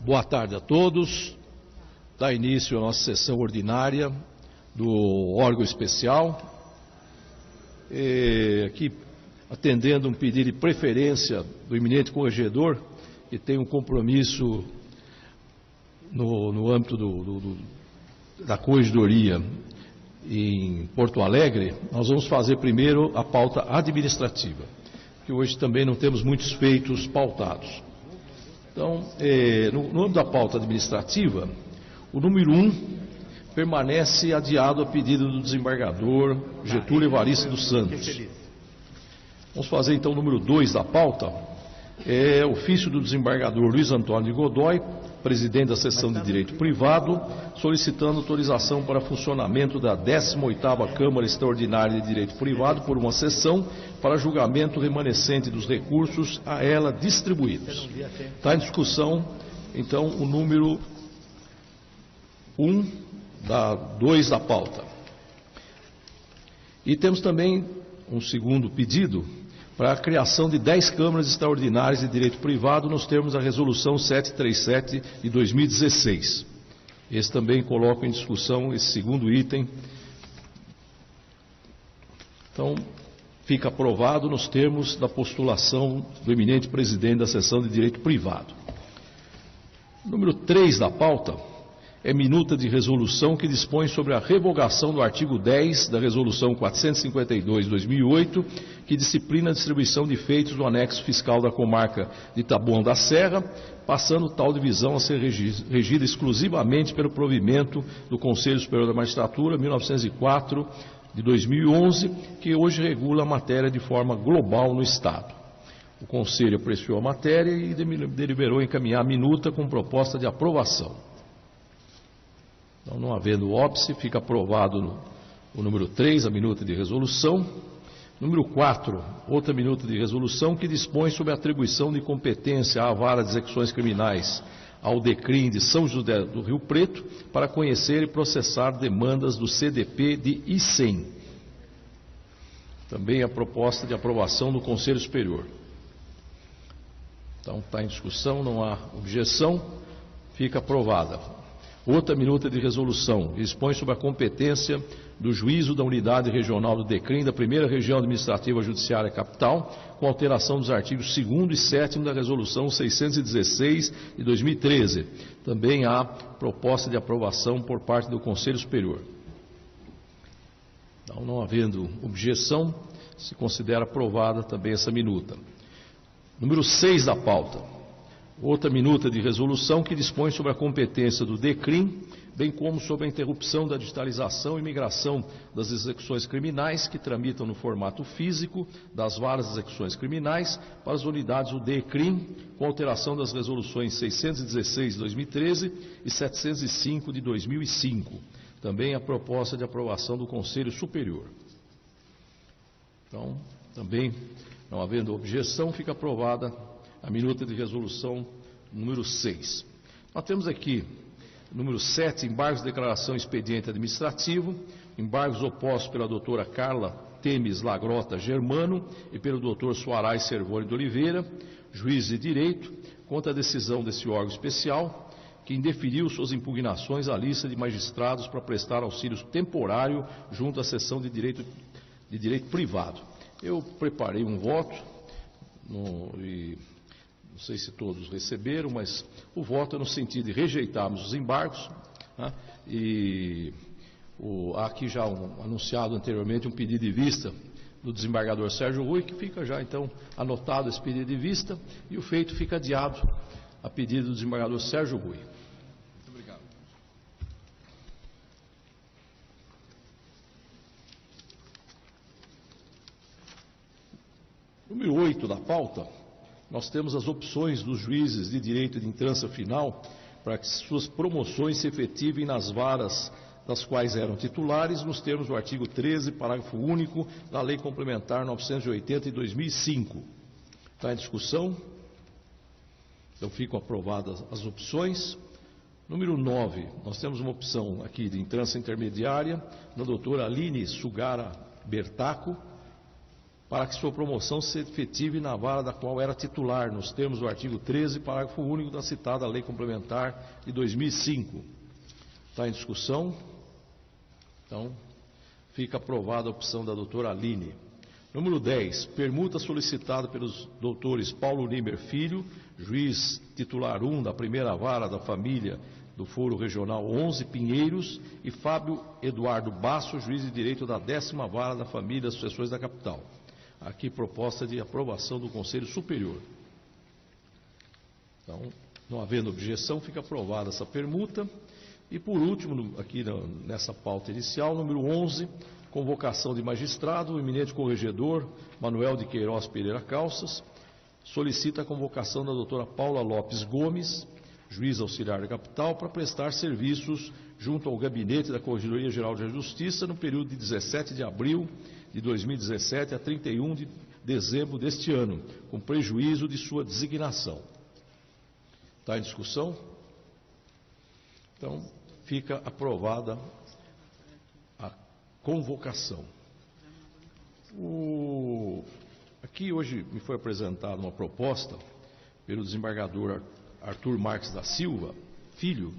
Boa tarde a todos. Dá início à nossa sessão ordinária do órgão especial. Aqui, atendendo um pedido de preferência do eminente corregedor, que tem um compromisso no âmbito da corregedoria em Porto Alegre, nós vamos fazer primeiro a pauta administrativa, que hoje também não temos muitos feitos pautados. Então, no âmbito da pauta administrativa, o número 1 permanece adiado a pedido do desembargador Getúlio Evaristo dos Santos. Vamos fazer então o número 2 da pauta, ofício do desembargador Luiz Antônio de Godoy, presidente da Seção de Direito Privado, solicitando autorização para funcionamento da 18ª Câmara Extraordinária de Direito Privado por uma sessão para julgamento remanescente dos recursos a ela distribuídos. Está em discussão, então, o número 2 da pauta. E temos também um segundo pedido para a criação de 10 câmaras extraordinárias de direito privado nos termos da Resolução 737 de 2016. Esse também coloca em discussão esse segundo item. Então, fica aprovado nos termos da postulação do eminente presidente da Seção de Direito Privado. Número 3 da pauta é minuta de resolução que dispõe sobre a revogação do artigo 10 da Resolução 452 de 2008, que disciplina a distribuição de feitos do anexo fiscal da comarca de Taboão da Serra, passando tal divisão a ser regida exclusivamente pelo provimento do Conselho Superior da Magistratura, 1904 de 2011, que hoje regula a matéria de forma global no Estado. O Conselho apreciou a matéria e deliberou encaminhar a minuta com proposta de aprovação. Então, não havendo óbice, fica aprovado o número 3, a minuta de resolução. Número 4, outra minuta de resolução que dispõe sobre a atribuição de competência à Vara de Execuções Criminais ao DECRIM de São José do Rio Preto para conhecer e processar demandas do CDP de ICEM. Também a proposta de aprovação do Conselho Superior. Então, está em discussão, não há objeção, fica aprovada. Outra minuta de resolução dispõe sobre a competência do juízo da unidade regional do DECRIM da primeira região administrativa judiciária capital, com alteração dos artigos 2º e 7º da resolução 616 de 2013. Também há proposta de aprovação por parte do Conselho Superior. Então, não havendo objeção, se considera aprovada também essa minuta. Número 6 da pauta. Outra minuta de resolução que dispõe sobre a competência do DECRIM, bem como sobre a interrupção da digitalização e migração das execuções criminais que tramitam no formato físico das varas de execuções criminais para as unidades do DECRIM, com alteração das resoluções 616 de 2013 e 705 de 2005. Também a proposta de aprovação do Conselho Superior. Então, também, não havendo objeção, fica aprovada a minuta de resolução número 6. Nós temos aqui, número 7, embargos de declaração expediente administrativo, embargos opostos pela doutora Carla Temes Lagrota Germano e pelo doutor Soares Servone de Oliveira, juízes de direito, contra a decisão desse órgão especial, que indeferiu suas impugnações à lista de magistrados para prestar auxílio temporário junto à seção de direito privado. Eu preparei um voto e não sei se todos receberam, mas o voto é no sentido de rejeitarmos os embargos, né, e há aqui já anunciado anteriormente um pedido de vista do desembargador Sérgio Rui, que fica já então anotado esse pedido de vista, e o feito fica adiado a pedido do desembargador Sérgio Rui. Muito obrigado. Número 8 da pauta. Nós temos as opções dos juízes de direito de entrância final para que suas promoções se efetivem nas varas das quais eram titulares, nos termos do artigo 13, parágrafo único da Lei Complementar 980 de 2005. Está em discussão? Então ficam aprovadas as opções. Número 9, nós temos uma opção aqui de entrância intermediária da doutora Aline Sugara Bertaco. para que sua promoção se efetive na vara da qual era titular, nos termos do artigo 13, parágrafo único da citada Lei Complementar de 2005. Está em discussão? Então, fica aprovada a opção da doutora Aline. Número 10, permuta solicitada pelos doutores Paulo Nimer Filho, juiz titular 1 da primeira vara da família do Foro Regional 11 Pinheiros, e Fábio Eduardo Basso, juiz de direito da 10ª vara da família das sucessões da capital. Aqui proposta de aprovação do Conselho Superior. Então, não havendo objeção, fica aprovada essa permuta. E por último, aqui nessa pauta inicial, número 11, convocação de magistrado, o eminente corregedor Manuel de Queiroz Pereira Calças, solicita a convocação da doutora Paula Lopes Gomes, juiz auxiliar da capital, para prestar serviços junto ao gabinete da Corregedoria Geral de Justiça no período de 17 de abril de 2017 a 31 de dezembro deste ano, com prejuízo de sua designação. Está em discussão? Então, fica aprovada a convocação. Aqui hoje me foi apresentada uma proposta pelo desembargador Arthur Marques da Silva, filho,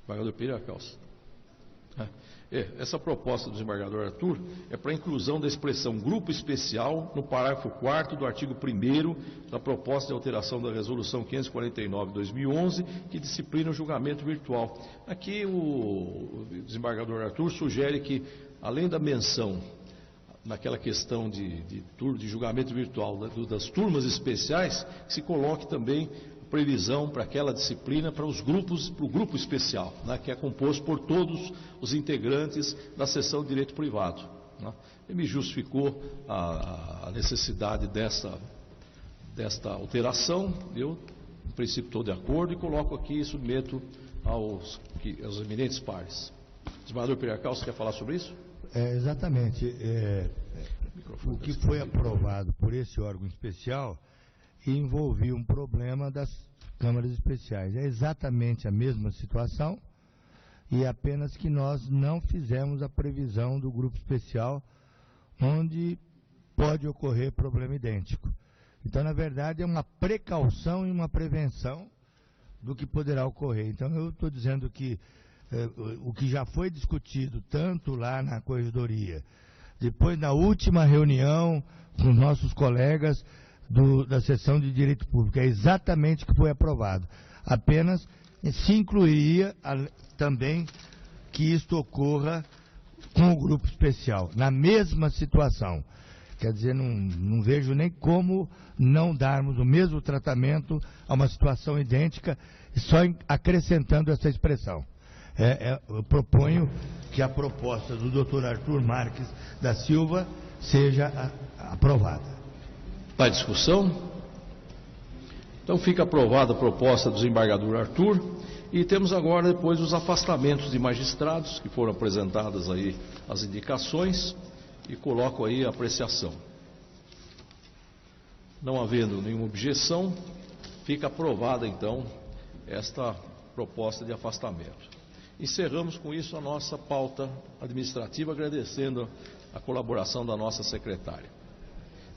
desembargador Pereira Calça. Essa proposta do desembargador Arthur é para a inclusão da expressão grupo especial no parágrafo 4º do artigo 1º da proposta de alteração da resolução 549/2011, que disciplina o julgamento virtual. Aqui o desembargador Arthur sugere que, além da menção naquela questão de julgamento virtual das turmas especiais, se coloque também previsão para aquela disciplina para os grupos, para o grupo especial, né, que é composto por todos os integrantes da seção de direito privado. Né. Ele me justificou a necessidade desta alteração, eu, em princípio, estou de acordo e coloco aqui e submeto aos eminentes pares. Desembargador Pereira Calça, quer falar sobre isso? Exatamente. O que foi aprovado por esse órgão especial envolvia um problema das câmaras especiais. É exatamente a mesma situação, e apenas que nós não fizemos a previsão do grupo especial, onde pode ocorrer problema idêntico. Então, na verdade, é uma precaução e uma prevenção do que poderá ocorrer. Então, eu estou dizendo que o que já foi discutido, tanto lá na Corregedoria, depois na última reunião com os nossos colegas da seção de Direito Público, é exatamente o que foi aprovado. Apenas se incluiria também que isto ocorra com o grupo especial, na mesma situação. Quer dizer, não vejo nem como não darmos o mesmo tratamento a uma situação idêntica, só acrescentando essa expressão. Eu proponho que a proposta do Dr. Arthur Marques da Silva seja aprovada. Está em discussão? Então fica aprovada a proposta do desembargador Arthur, e temos agora depois os afastamentos de magistrados, que foram apresentadas aí as indicações, e coloco aí a apreciação. Não havendo nenhuma objeção, fica aprovada então esta proposta de afastamento. Encerramos com isso a nossa pauta administrativa, agradecendo a colaboração da nossa secretária.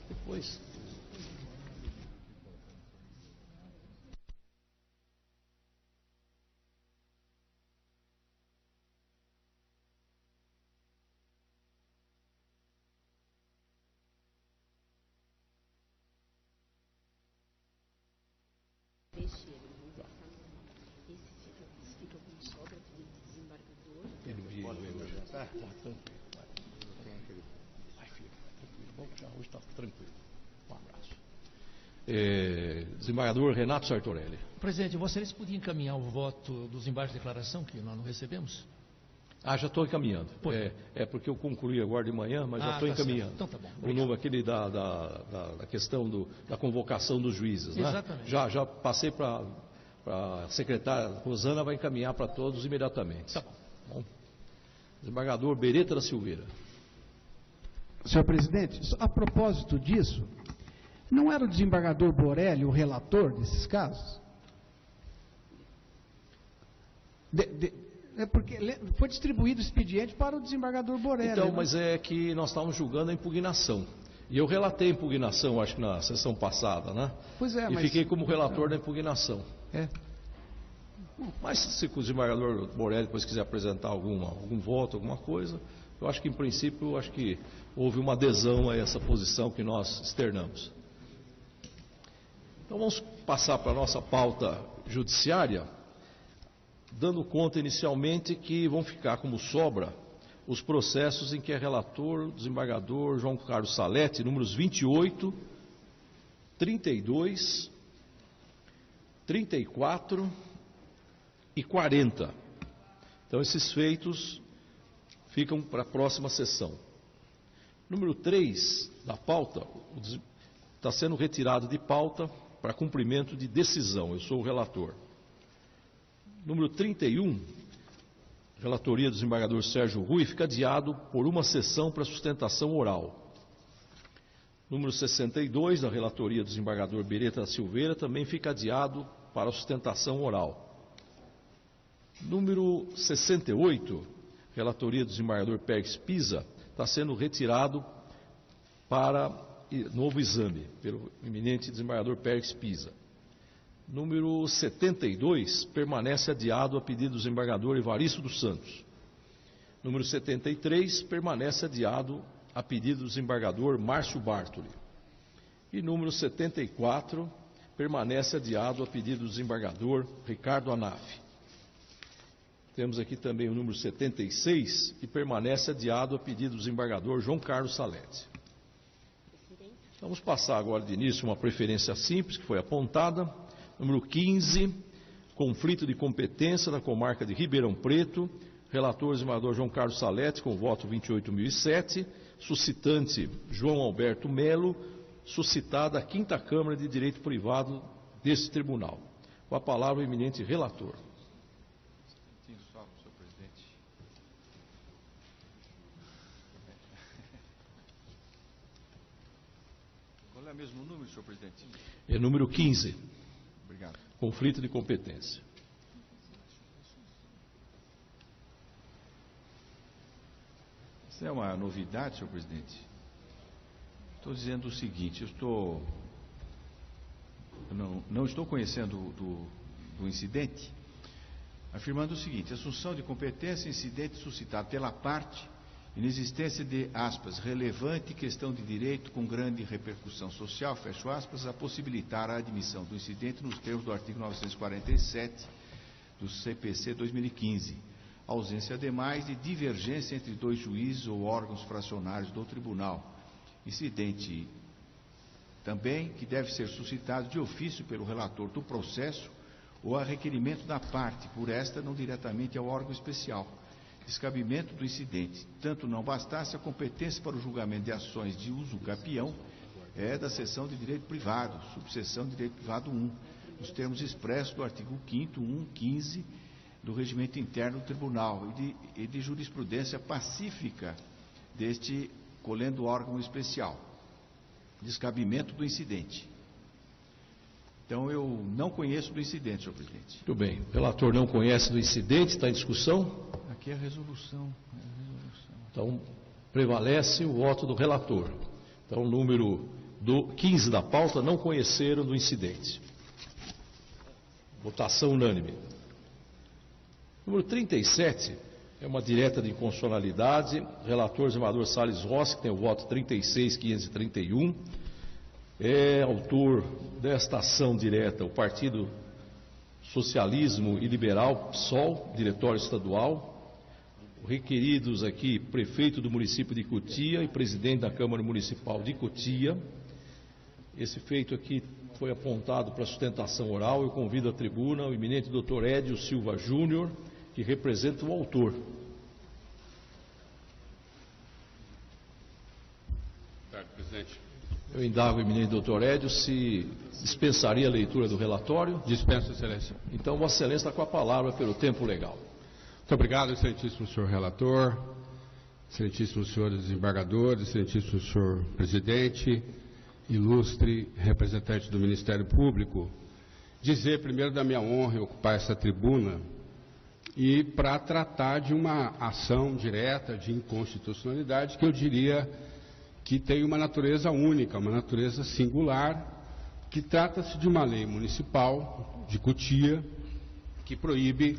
Depois... Hoje está tranquilo. Um abraço. Desembargador Renato Sartorelli. Presidente, vocês podiam encaminhar o voto dos embargos de declaração que nós não recebemos? Já estou encaminhando. Porque eu concluí agora de manhã, mas já estou encaminhando. Então tá bom. O novo, aquele da questão da convocação dos juízes. Exatamente. Né? Já passei para a secretária Rosana, vai encaminhar para todos imediatamente. Tá bom. Desembargador Beretta da Silveira. Senhor presidente, a propósito disso, não era o desembargador Borelli o relator desses casos? Porque foi distribuído o expediente para o desembargador Borelli. Então, mas é que nós estávamos julgando a impugnação. E eu relatei a impugnação, acho que na sessão passada, né? Pois é, e mas... fiquei como relator da impugnação. É. Mas se o desembargador Borelli depois quiser apresentar algum voto, alguma coisa, eu acho que, em princípio, acho que houve uma adesão a essa posição que nós externamos. Então vamos passar para a nossa pauta judiciária, dando conta inicialmente que vão ficar como sobra os processos em que é relator o desembargador João Carlos Salete, números 28, 32, 34 e 40. Então esses feitos ficam para a próxima sessão. Número 3 da pauta está sendo retirado de pauta para cumprimento de decisão. Eu sou o relator. Número 31, relatoria do desembargador Sérgio Rui, fica adiado por uma sessão para sustentação oral. Número 62, da relatoria do desembargador Beretta Silveira, também fica adiado para sustentação oral. Número 68, relatoria do desembargador Pérez Pisa, está sendo retirado para novo exame, pelo eminente desembargador Pérez Pisa. Número 72, permanece adiado a pedido do desembargador Evaristo dos Santos. Número 73, permanece adiado a pedido do desembargador Márcio Bartoli. E número 74, permanece adiado a pedido do desembargador Ricardo Anaf. Temos aqui também o número 76, que permanece adiado a pedido do desembargador João Carlos Salete. Vamos passar agora de início uma preferência simples que foi apontada. Número 15, conflito de competência da comarca de Ribeirão Preto, relator desembargador João Carlos Salete, com voto 28.007, suscitante João Alberto Melo, suscitada a 5ª Câmara de Direito Privado deste tribunal. Com a palavra o eminente relator. Qual é o mesmo número, senhor presidente? É número 15. Obrigado. Conflito de competência. Isso é uma novidade, senhor presidente. Estou dizendo o seguinte, eu não estou conhecendo do incidente, afirmando o seguinte: assunção de competência, incidente suscitado pela parte, inexistência de, aspas, relevante questão de direito com grande repercussão social, fecho aspas, a possibilitar a admissão do incidente nos termos do artigo 947 do CPC 2015. Ausência, ademais, de divergência entre dois juízes ou órgãos fracionários do tribunal. Incidente também que deve ser suscitado de ofício pelo relator do processo ou a requerimento da parte, por esta não diretamente ao órgão especial. Descabimento do incidente. Tanto não bastasse, a competência para o julgamento de ações de uso capião é da seção de direito privado, subseção de direito privado 1, nos termos expressos do artigo 5º, 115 do regimento interno do tribunal e de jurisprudência pacífica deste colendo órgão especial. Descabimento do incidente. Então, eu não conheço do incidente, senhor presidente. Muito bem. O relator não conhece do incidente, está em discussão? Aqui é a resolução. Então, prevalece o voto do relator. Então, o número 15 da pauta, não conheceram do incidente. Votação unânime. Número 37, é uma direta de inconstitucionalidade. Relator, desembargador Salles Rossi, que tem o voto 36.531. É autor desta ação direta o Partido Socialismo e Liberal, PSOL, Diretório Estadual. Requeridos aqui, prefeito do município de Cotia e presidente da Câmara Municipal de Cotia. Esse feito aqui foi apontado para sustentação oral. Eu convido à tribuna o eminente doutor Edio Silva Júnior, que representa o autor. Boa tarde, presidente. Eu indago o eminente doutor Edio se dispensaria a leitura do relatório. Dispenso, excelência. Então, Vossa Excelência está com a palavra pelo tempo legal. Muito obrigado, excelentíssimo senhor relator, excelentíssimos senhores desembargadores, excelentíssimo senhor presidente, ilustre representante do Ministério Público. Dizer primeiro da minha honra em ocupar essa tribuna e para tratar de uma ação direta de inconstitucionalidade que eu diria que tem uma natureza única, uma natureza singular, que trata-se de uma lei municipal de Cotia, que proíbe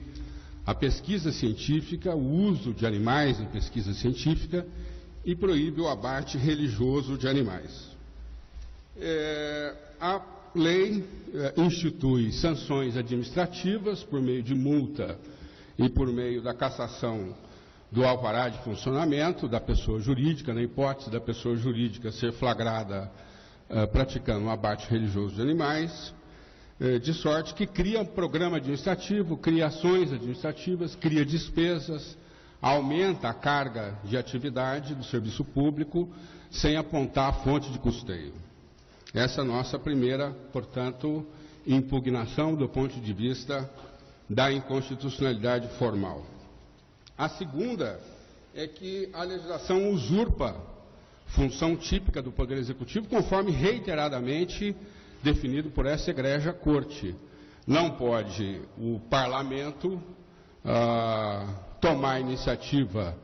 a pesquisa científica, o uso de animais em pesquisa científica e proíbe o abate religioso de animais. A lei institui sanções administrativas por meio de multa e por meio da cassação do alvará de funcionamento da pessoa jurídica, na hipótese da pessoa jurídica ser flagrada praticando um abate religioso de animais, de sorte que cria um programa administrativo, cria ações administrativas, cria despesas, aumenta a carga de atividade do serviço público, sem apontar a fonte de custeio. Essa é a nossa primeira, portanto, impugnação do ponto de vista da inconstitucionalidade formal. A segunda é que a legislação usurpa função típica do Poder Executivo, conforme reiteradamente definido por essa egrégia Corte. Não pode o Parlamento tomar iniciativa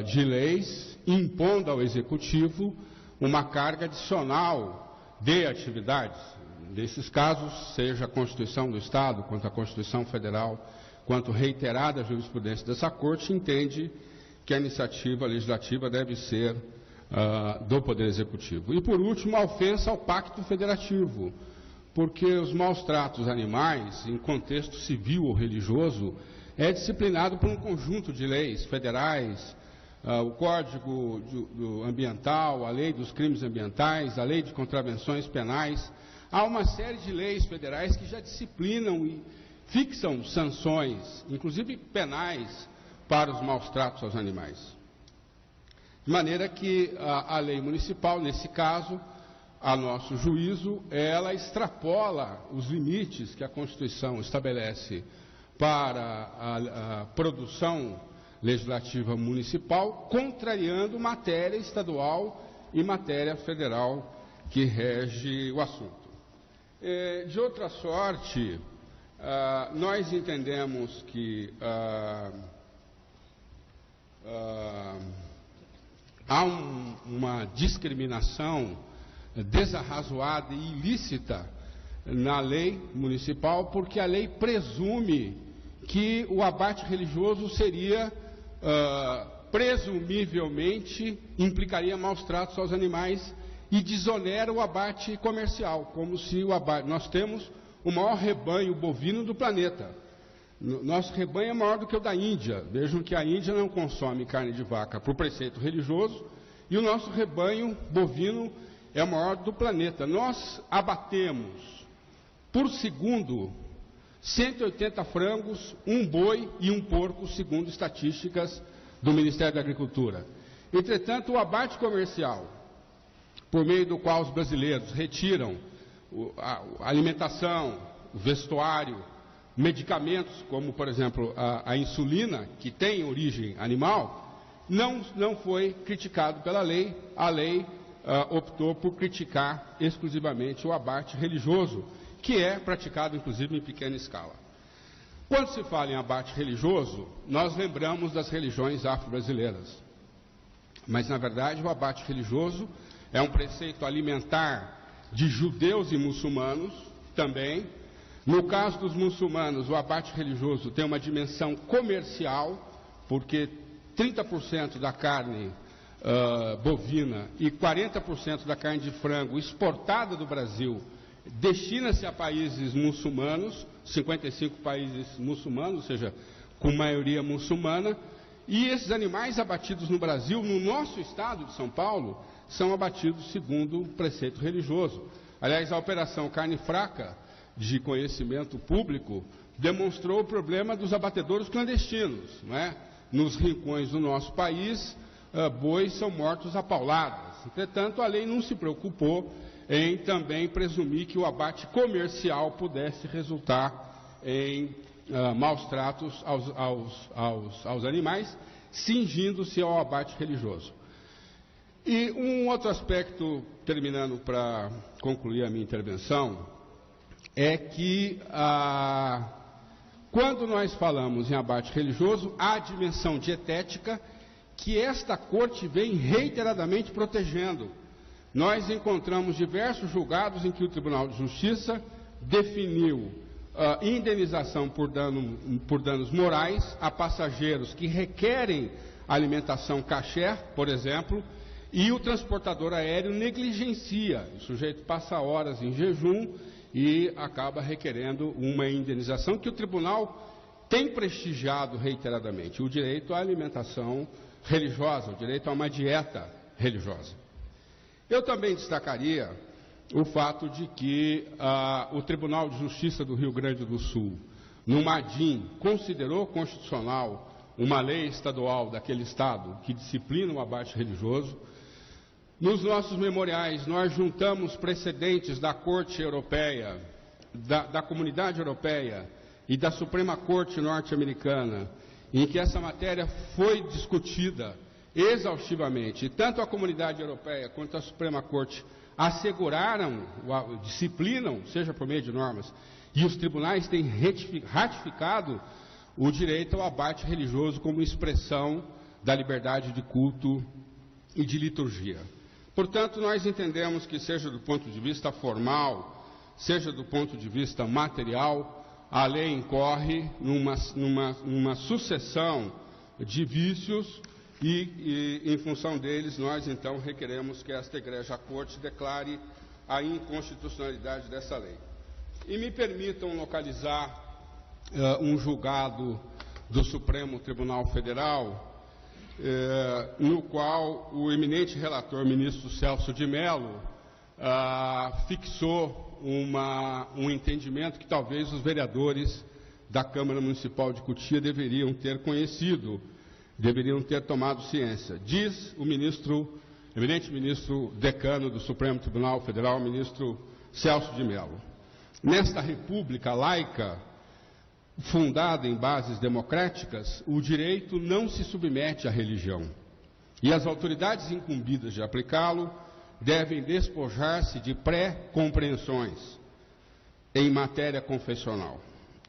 de leis, impondo ao Executivo uma carga adicional de atividades. Nesses casos, seja a Constituição do Estado, quanto a Constituição Federal, quanto reiterada a jurisprudência dessa Corte, entende que a iniciativa legislativa deve ser do Poder Executivo. E, por último, a ofensa ao Pacto Federativo, porque os maus-tratos animais, em contexto civil ou religioso, é disciplinado por um conjunto de leis federais, o Código Ambiental, a Lei dos Crimes Ambientais, a Lei de Contravenções Penais. Há uma série de leis federais que já disciplinam e fixam sanções, inclusive penais, para os maus-tratos aos animais. De maneira que a lei municipal, nesse caso, a nosso juízo, ela extrapola os limites que a Constituição estabelece para a produção legislativa municipal, contrariando matéria estadual e matéria federal que rege o assunto. De outra sorte, nós entendemos que há uma discriminação desarrazoada e ilícita na lei municipal, porque a lei presume que o abate religioso seria, presumivelmente, implicaria maus tratos aos animais e desonera o abate comercial, como se o abate... Nós temos o maior rebanho bovino do planeta. Nosso rebanho é maior do que o da Índia. Vejam que a Índia não consome carne de vaca por preceito religioso, e o nosso rebanho bovino é o maior do planeta. Nós abatemos, por segundo, 180 frangos, um boi e um porco, segundo estatísticas do Ministério da Agricultura. Entretanto, o abate comercial, por meio do qual os brasileiros retiram a alimentação, o vestuário, medicamentos, como, por exemplo, a insulina, que tem origem animal, não foi criticado pela lei. A lei optou por criticar exclusivamente o abate religioso, que é praticado, inclusive, em pequena escala. Quando se fala em abate religioso, nós lembramos das religiões afro-brasileiras. Mas, na verdade, o abate religioso é um preceito alimentar de judeus e muçulmanos também. No caso dos muçulmanos, o abate religioso tem uma dimensão comercial, porque 30% da carne bovina e 40% da carne de frango exportada do Brasil destina-se a países muçulmanos, 55 países muçulmanos, ou seja, com maioria muçulmana, e esses animais abatidos no Brasil, no nosso estado de São Paulo, são abatidos segundo o preceito religioso. Aliás, a Operação Carne Fraca, de conhecimento público, demonstrou o problema dos abatedouros clandestinos, não é? Nos rincões do nosso país, bois são mortos a pauladas. Entretanto, a lei não se preocupou em também presumir que o abate comercial pudesse resultar em maus tratos aos animais, cingindo-se ao abate religioso. E um outro aspecto, terminando para concluir a minha intervenção, é que quando nós falamos em abate religioso, há a dimensão dietética, que esta Corte vem reiteradamente protegendo. Nós encontramos diversos julgados em que o Tribunal de Justiça definiu indenização por danos morais a passageiros que requerem alimentação kasher, por exemplo, e o transportador aéreo negligencia. O sujeito passa horas em jejum e acaba requerendo uma indenização que o tribunal tem prestigiado reiteradamente. O direito à alimentação religiosa, o direito a uma dieta religiosa. Eu também destacaria o fato de que o Tribunal de Justiça do Rio Grande do Sul, no Madim, considerou constitucional uma lei estadual daquele estado que disciplina o abate religioso. Nos nossos memoriais, nós juntamos precedentes da Corte Europeia, da Comunidade Europeia e da Suprema Corte Norte-Americana, em que essa matéria foi discutida exaustivamente. E tanto a Comunidade Europeia quanto a Suprema Corte asseguraram, disciplinam, seja por meio de normas, e os tribunais têm ratificado o direito ao abate religioso como expressão da liberdade de culto e de liturgia. Portanto, nós entendemos que, seja do ponto de vista formal, seja do ponto de vista material, a lei incorre numa sucessão de vícios e, em função deles, nós então requeremos que esta Igreja Corte declare a inconstitucionalidade dessa lei. E me permitam localizar um julgado do Supremo Tribunal Federal, no qual o eminente relator, ministro Celso de Mello, fixou um entendimento que talvez os vereadores da Câmara Municipal de Cotia deveriam ter conhecido, deveriam ter tomado ciência. Diz o eminente ministro decano do Supremo Tribunal Federal, ministro Celso de Mello: nesta república laica, fundada em bases democráticas, o direito não se submete à religião, e as autoridades incumbidas de aplicá-lo devem despojar-se de pré-compreensões em matéria confessional,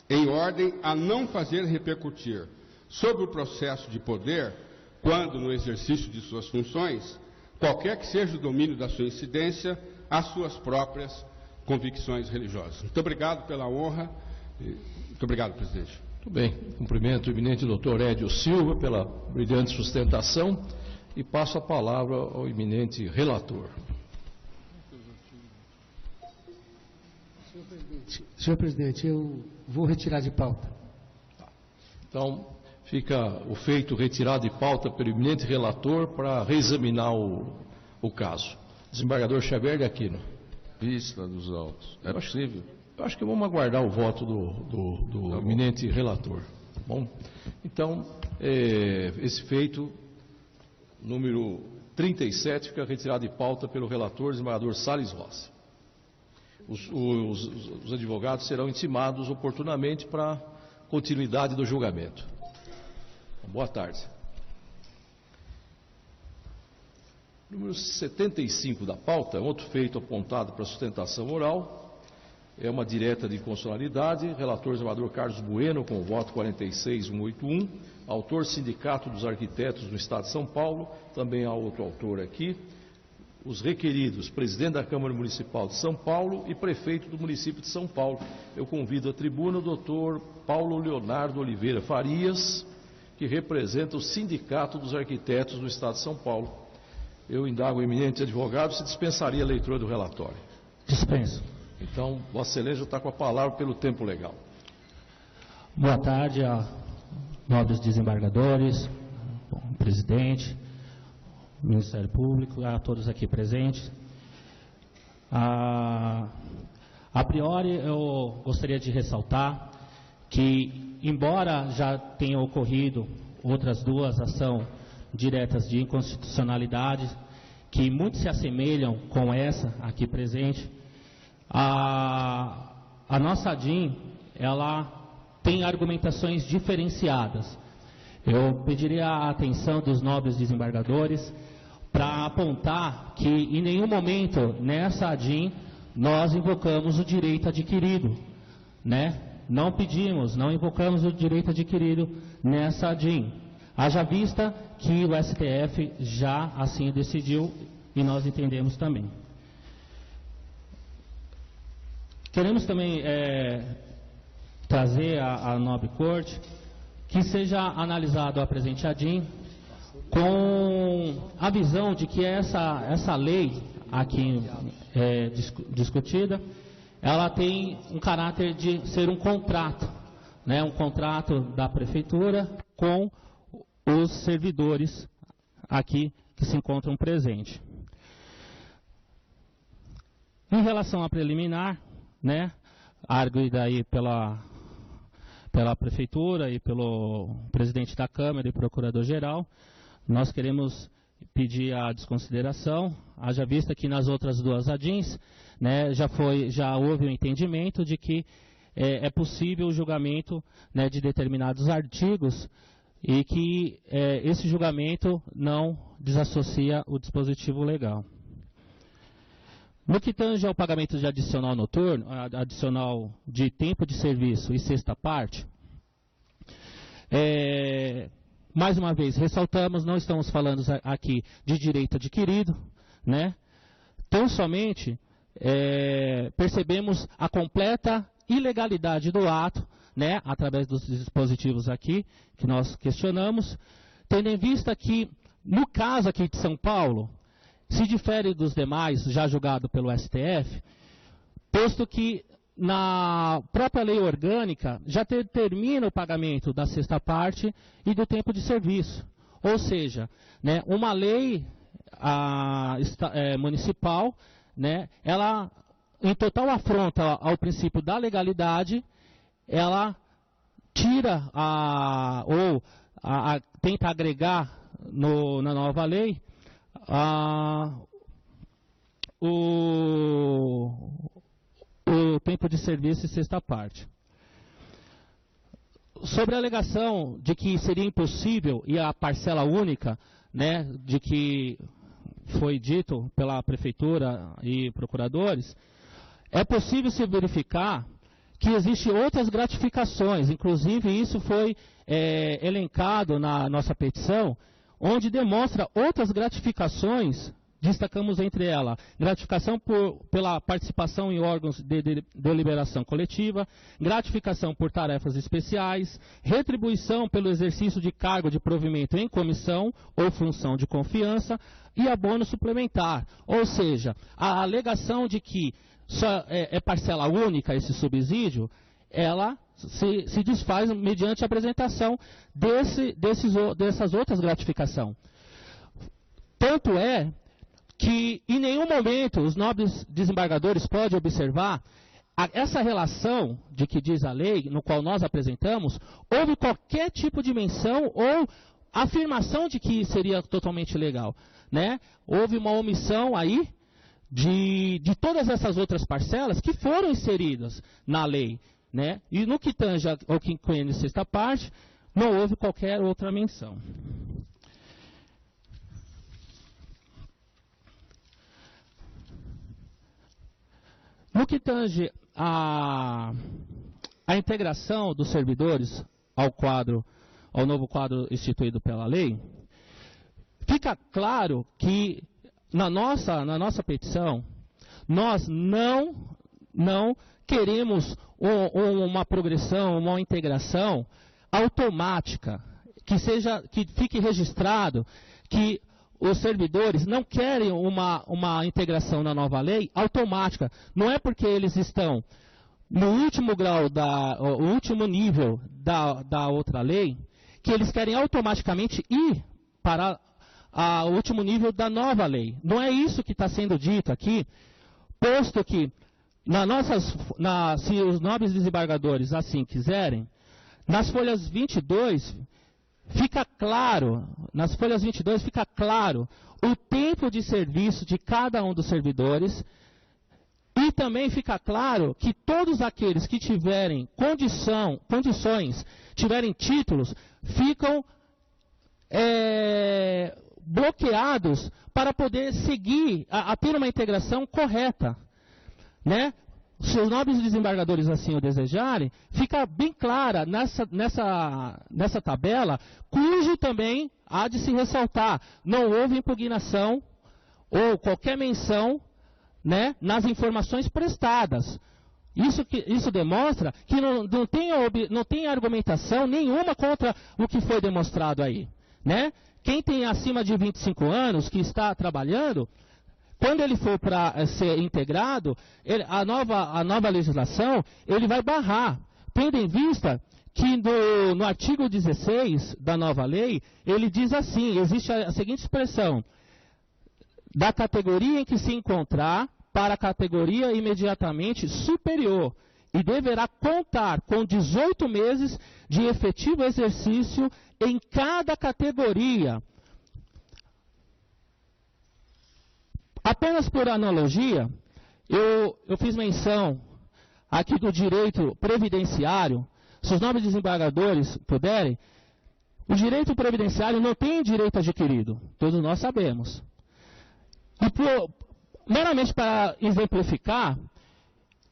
em ordem a não fazer repercutir sobre o processo de poder, quando no exercício de suas funções, qualquer que seja o domínio da sua incidência, as suas próprias convicções religiosas. Muito obrigado pela honra. Muito obrigado, presidente. Muito bem. Cumprimento o eminente doutor Edio Silva pela brilhante sustentação e passo a palavra ao eminente relator. Senhor presidente, eu vou retirar de pauta. Então, fica o feito retirado de pauta pelo eminente relator para reexaminar o caso. Desembargador Xavier de Aquino. Vista dos autos. É possível? Eu acho que vamos aguardar o voto do eminente relator. Tá bom? Então, esse feito, número 37, fica retirado de pauta pelo relator, desembargador Salles Rossi. Os advogados serão intimados oportunamente para continuidade do julgamento. Boa tarde. Número 75 da pauta, outro feito apontado para sustentação oral, é uma direta de inconstitucionalidade, relator desembargador Carlos Bueno, com o voto 46181, autor Sindicato dos Arquitetos do Estado de São Paulo, também há outro autor aqui, os requeridos, presidente da Câmara Municipal de São Paulo e prefeito do município de São Paulo. Eu convido à tribuna o doutor Paulo Leonardo Oliveira Farias, que representa o Sindicato dos Arquitetos do Estado de São Paulo. Eu indago o eminente advogado se dispensaria a leitura do relatório. Dispenso. Então, Vossa Excelência está com a palavra pelo tempo legal. Boa tarde a nobres desembargadores, presidente, Ministério Público, a todos aqui presentes. A priori, eu gostaria de ressaltar que, embora já tenham ocorrido outras duas ações diretas de inconstitucionalidade, que muito se assemelham com essa aqui presente, a nossa ADIM, ela tem argumentações diferenciadas. Eu pediria a atenção dos nobres desembargadores para apontar que em nenhum momento nessa ADIM nós invocamos o direito adquirido, né? Não pedimos, não invocamos o direito adquirido nessa ADIM. Haja vista que o STF já assim decidiu e nós entendemos também. Queremos também trazer à nobre corte que seja analisado a presente ADIM com a visão de que essa lei aqui discutida, ela tem um caráter de ser um contrato, né, um contrato da prefeitura com os servidores aqui que se encontram presentes. Em relação à preliminar, né, arguida aí pela prefeitura e pelo presidente da Câmara e procurador-geral, nós queremos pedir a desconsideração, haja vista que nas outras duas ADIMs, né, já houve um entendimento de que é possível o julgamento, né, de determinados artigos e que esse julgamento não desassocia o dispositivo legal. No que tange ao pagamento de adicional noturno, adicional de tempo de serviço e sexta parte, mais uma vez, ressaltamos, não estamos falando aqui de direito adquirido, né? Tão somente percebemos a completa ilegalidade do ato, né, através dos dispositivos aqui, que nós questionamos, tendo em vista que, no caso aqui de São Paulo, se difere dos demais, já julgado pelo STF, posto que na própria lei orgânica já determina o pagamento da sexta parte e do tempo de serviço. Ou seja, né, uma lei municipal, né, ela, em total afronta ao princípio da legalidade, ela tira ou tenta agregar na nova lei o tempo de serviço e sexta parte. Sobre a alegação de que seria impossível e a parcela única, né, de que foi dito pela prefeitura e procuradores, é possível se verificar que existem outras gratificações, inclusive isso foi elencado na nossa petição, onde demonstra outras gratificações. Destacamos entre elas gratificação pela participação em órgãos de deliberação coletiva, gratificação por tarefas especiais, retribuição pelo exercício de cargo de provimento em comissão ou função de confiança e abono suplementar. Ou seja, a alegação de que só é parcela única esse subsídio, ela se desfaz mediante a apresentação dessas outras gratificações. Tanto é que em nenhum momento os nobres desembargadores podem observar essa relação de que diz a lei, no qual nós apresentamos, houve qualquer tipo de menção ou afirmação de que seria totalmente legal, né? Houve uma omissão aí de todas essas outras parcelas que foram inseridas na lei, né? E no que tange ao quinquênio e sexta parte, não houve qualquer outra menção. No que tange a integração dos servidores ao novo quadro instituído pela lei, fica claro que na nossa petição, nós não queremos uma progressão, uma integração automática, que fique registrado que os servidores não querem uma integração na nova lei automática. Não é porque eles estão no último grau, o último nível da outra lei, que eles querem automaticamente ir para o último nível da nova lei. Não é isso que está sendo dito aqui, posto que se os nobres desembargadores assim quiserem, nas folhas 22 fica claro o tempo de serviço de cada um dos servidores e também fica claro que todos aqueles que tiverem condições, tiverem títulos, ficam bloqueados para poder seguir a ter uma integração correta, né? se os nobres desembargadores assim o desejarem, fica bem clara nessa tabela, cujo também há de se ressaltar, não houve impugnação ou qualquer menção, né, nas informações prestadas. Isso demonstra que não tem argumentação nenhuma contra o que foi demonstrado aí, né? Quem tem acima de 25 anos, que está trabalhando, quando ele for para ser integrado, a nova legislação, ele vai barrar, tendo em vista que no artigo 16 da nova lei, ele diz assim, existe a seguinte expressão, da categoria em que se encontrar para a categoria imediatamente superior, e deverá contar com 18 meses de efetivo exercício em cada categoria. Apenas por analogia, eu fiz menção aqui do direito previdenciário. Se os nobres desembargadores puderem, o direito previdenciário não tem direito adquirido, todos nós sabemos. E meramente para exemplificar,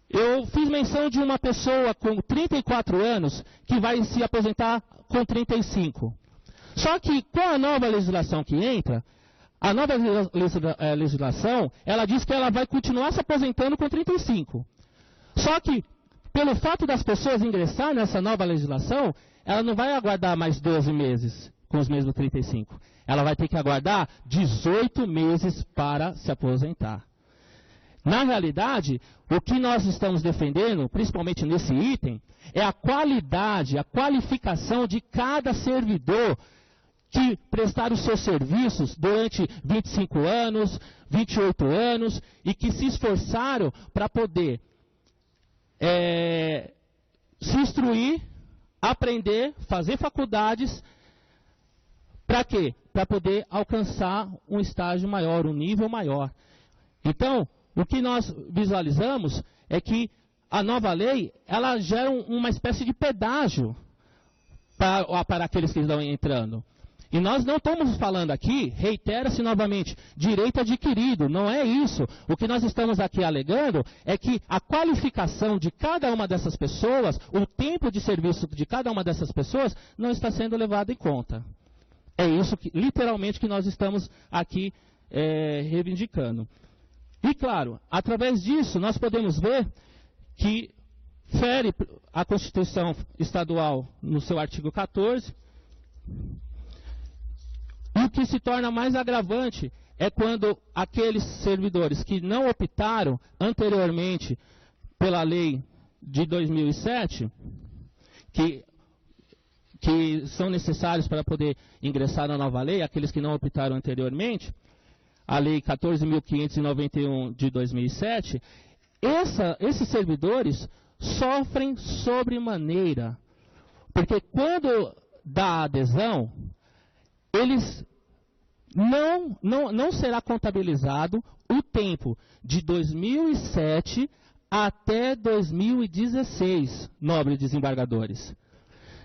eu fiz menção de uma pessoa com 34 anos que vai se aposentar com 35. Só que com a nova legislação que entra, a nova legislação, ela diz que ela vai continuar se aposentando com 35. Só que, pelo fato das pessoas ingressar nessa nova legislação, ela não vai aguardar mais 12 meses com os mesmos 35. Ela vai ter que aguardar 18 meses para se aposentar. Na realidade, o que nós estamos defendendo, principalmente nesse item, é a qualidade, a qualificação de cada servidor que prestar os seus serviços durante 25 anos, 28 anos, e que se esforçaram para poder se instruir, aprender, fazer faculdades, para quê? Para poder alcançar um estágio maior, um nível maior. Então, o que nós visualizamos é que a nova lei, ela gera uma espécie de pedágio para aqueles que estão entrando. E nós não estamos falando aqui, reitera-se novamente, direito adquirido, não é isso. O que nós estamos aqui alegando é que a qualificação de cada uma dessas pessoas, o tempo de serviço de cada uma dessas pessoas, não está sendo levado em conta. É isso que, literalmente, que nós estamos aqui reivindicando. E, claro, através disso, nós podemos ver que fere a Constituição Estadual no seu artigo 14. E o que se torna mais agravante é quando aqueles servidores que não optaram anteriormente pela lei de 2007, que são necessários para poder ingressar na nova lei, aqueles que não optaram anteriormente, a lei 14.591 de 2007, esses servidores sofrem sobremaneira, porque quando dá adesão, eles não será contabilizado o tempo de 2007 até 2016, nobres desembargadores.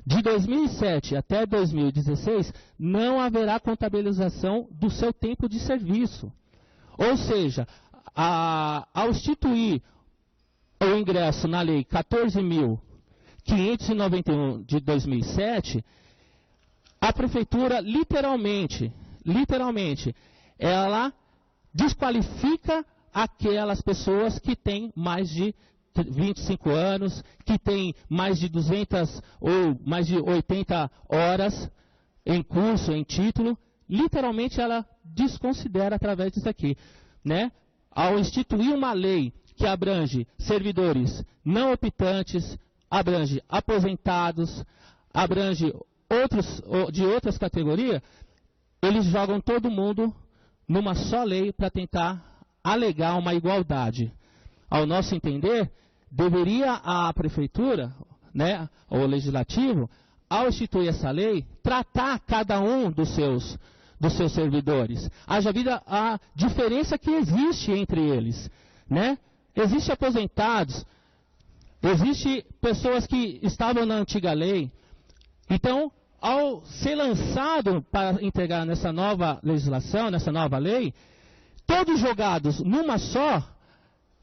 De 2007 até 2016, não haverá contabilização do seu tempo de serviço. Ou seja, ao instituir o ingresso na lei 14.591 de 2007, a prefeitura literalmente, ela desqualifica aquelas pessoas que têm mais de 25 anos, que têm mais de 200 ou mais de 80 horas em curso, em título, literalmente ela desconsidera através disso aqui, né? Ao instituir uma lei que abrange servidores não optantes, abrange aposentados, abrange outros de outras categorias, eles jogam todo mundo numa só lei para tentar alegar uma igualdade. Ao nosso entender, deveria a prefeitura, né, ou o legislativo, ao instituir essa lei, tratar cada um dos seus servidores. Haja vida a diferença que existe entre eles, né? Existem aposentados, existem pessoas que estavam na antiga lei. Então, ao ser lançado para integrar nessa nova legislação, nessa nova lei, todos jogados numa só,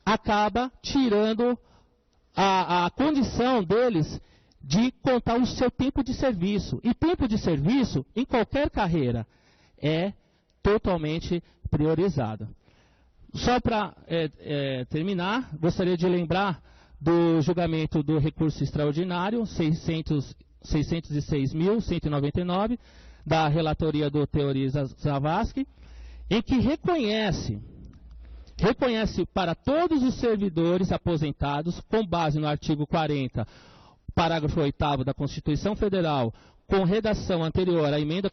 acaba tirando a condição deles de contar o seu tempo de serviço. E tempo de serviço, em qualquer carreira, é totalmente priorizado. Só para terminar, gostaria de lembrar do julgamento do recurso extraordinário 606.199, da relatoria do Teori Zavascki, em que reconhece para todos os servidores aposentados, com base no artigo 40, parágrafo 8º da Constituição Federal, com redação anterior à emenda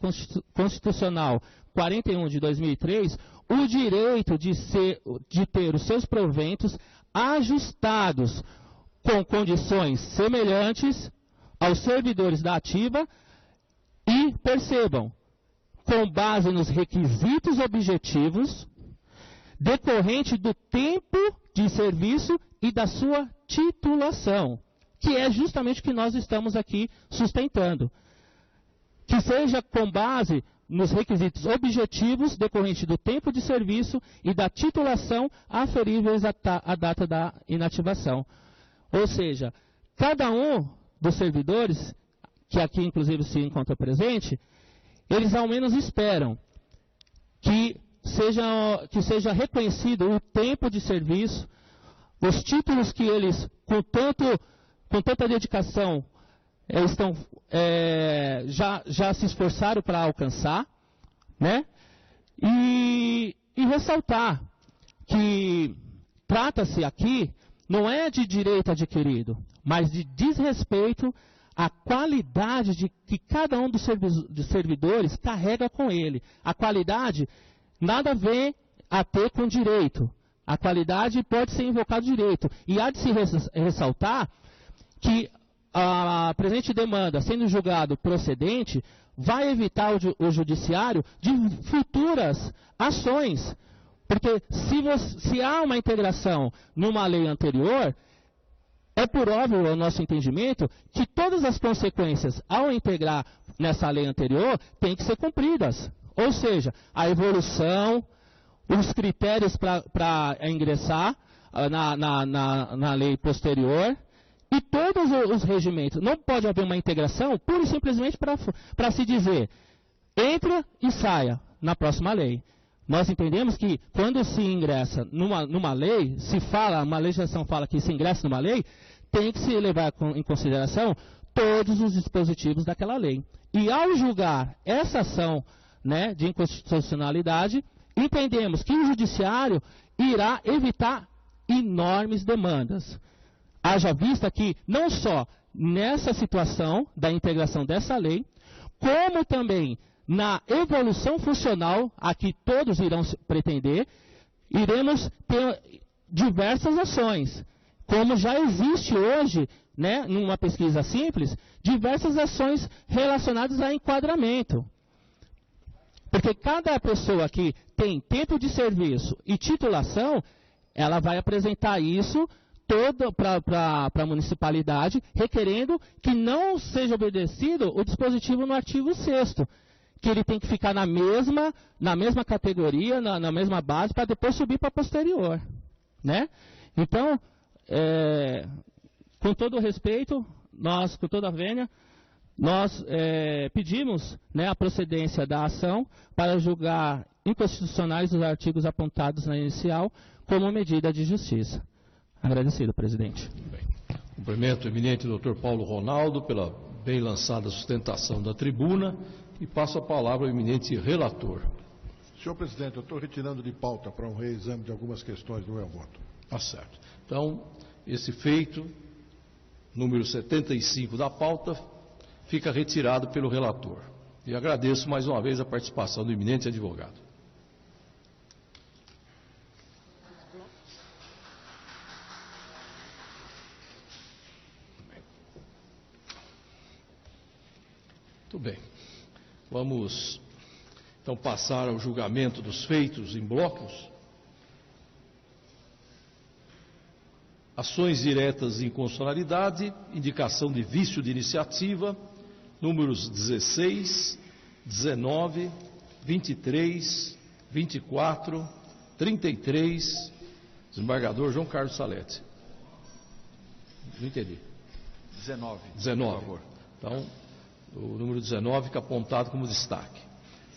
constitucional 41 de 2003, o direito de ter os seus proventos ajustados com condições semelhantes aos servidores da ativa e, percebam, com base nos requisitos objetivos decorrente do tempo de serviço e da sua titulação, que é justamente o que nós estamos aqui sustentando. Que seja com base nos requisitos objetivos decorrente do tempo de serviço e da titulação aferíveis à data da inativação. Ou seja, cada um dos servidores, que aqui inclusive se encontra presente, eles ao menos esperam que seja reconhecido o tempo de serviço, os títulos que eles, com tanta dedicação, já se esforçaram para alcançar, né? E ressaltar que trata-se aqui não é de direito adquirido, mas de desrespeito à qualidade que cada um dos servidores carrega com ele. A qualidade nada vem a ter com direito. A qualidade pode ser invocado direito. E há de se ressaltar que a presente demanda, sendo julgado procedente, vai evitar o judiciário de futuras ações. Porque se há uma integração numa lei anterior, é por óbvio, ao nosso entendimento, que todas as consequências ao integrar nessa lei anterior têm que ser cumpridas. Ou seja, a evolução, os critérios para ingressar na lei posterior e todos os regimentos. Não pode haver uma integração pura e simplesmente para se dizer, entra e saia na próxima lei. Nós entendemos que quando se ingressa numa lei, uma legislação fala que se ingressa numa lei, tem que se levar em consideração todos os dispositivos daquela lei. E ao julgar essa ação, né, de inconstitucionalidade, entendemos que o judiciário irá evitar enormes demandas. Haja vista que não só nessa situação da integração dessa lei, como também na evolução funcional a que todos irão pretender, iremos ter diversas ações. Como já existe hoje, né, numa pesquisa simples, diversas ações relacionadas a enquadramento. Porque cada pessoa que tem tempo de serviço e titulação, ela vai apresentar isso todo para a municipalidade, requerendo que não seja obedecido o dispositivo no artigo 6º, que ele tem que ficar na mesma categoria, na mesma base, para depois subir para posterior. Né? Então, com todo o respeito, com toda a vênia, nós pedimos, né, a procedência da ação para julgar inconstitucionais os artigos apontados na inicial como medida de justiça. Agradecido, presidente. Bem, cumprimento o eminente doutor Paulo Ronaldo pela bem lançada sustentação da tribuna e passo a palavra ao eminente relator. Senhor presidente, eu estou retirando de pauta para um reexame de algumas questões do meu voto. Tá certo. Então, esse feito, número 75 da pauta, fica retirado pelo relator. E agradeço mais uma vez a participação do eminente advogado. Muito bem. Vamos, então, passar ao julgamento dos feitos em blocos. Ações diretas de inconstitucionalidade, indicação de vício de iniciativa, números 16, 19, 23, 24, 33, Desembargador João Carlos Salete. Não entendi. 19. 19. Por favor. Então, o número 19 fica apontado como destaque.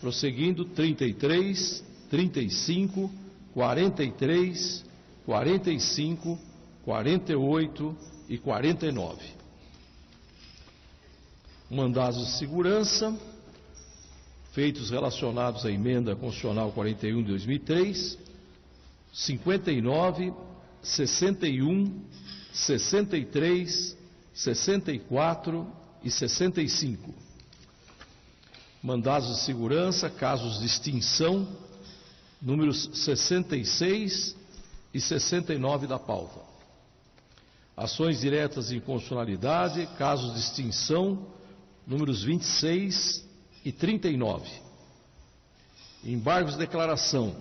Prosseguindo, 33, 35, 43, 45, 48 e 49. Mandados de segurança, feitos relacionados à emenda constitucional 41 de 2003, 59, 61, 63, 64 e 65. Mandados de segurança, casos de extinção, números 66 e 69 da pauta. Ações diretas de inconstitucionalidade, casos de extinção, números 26 e 39. Embargos de declaração,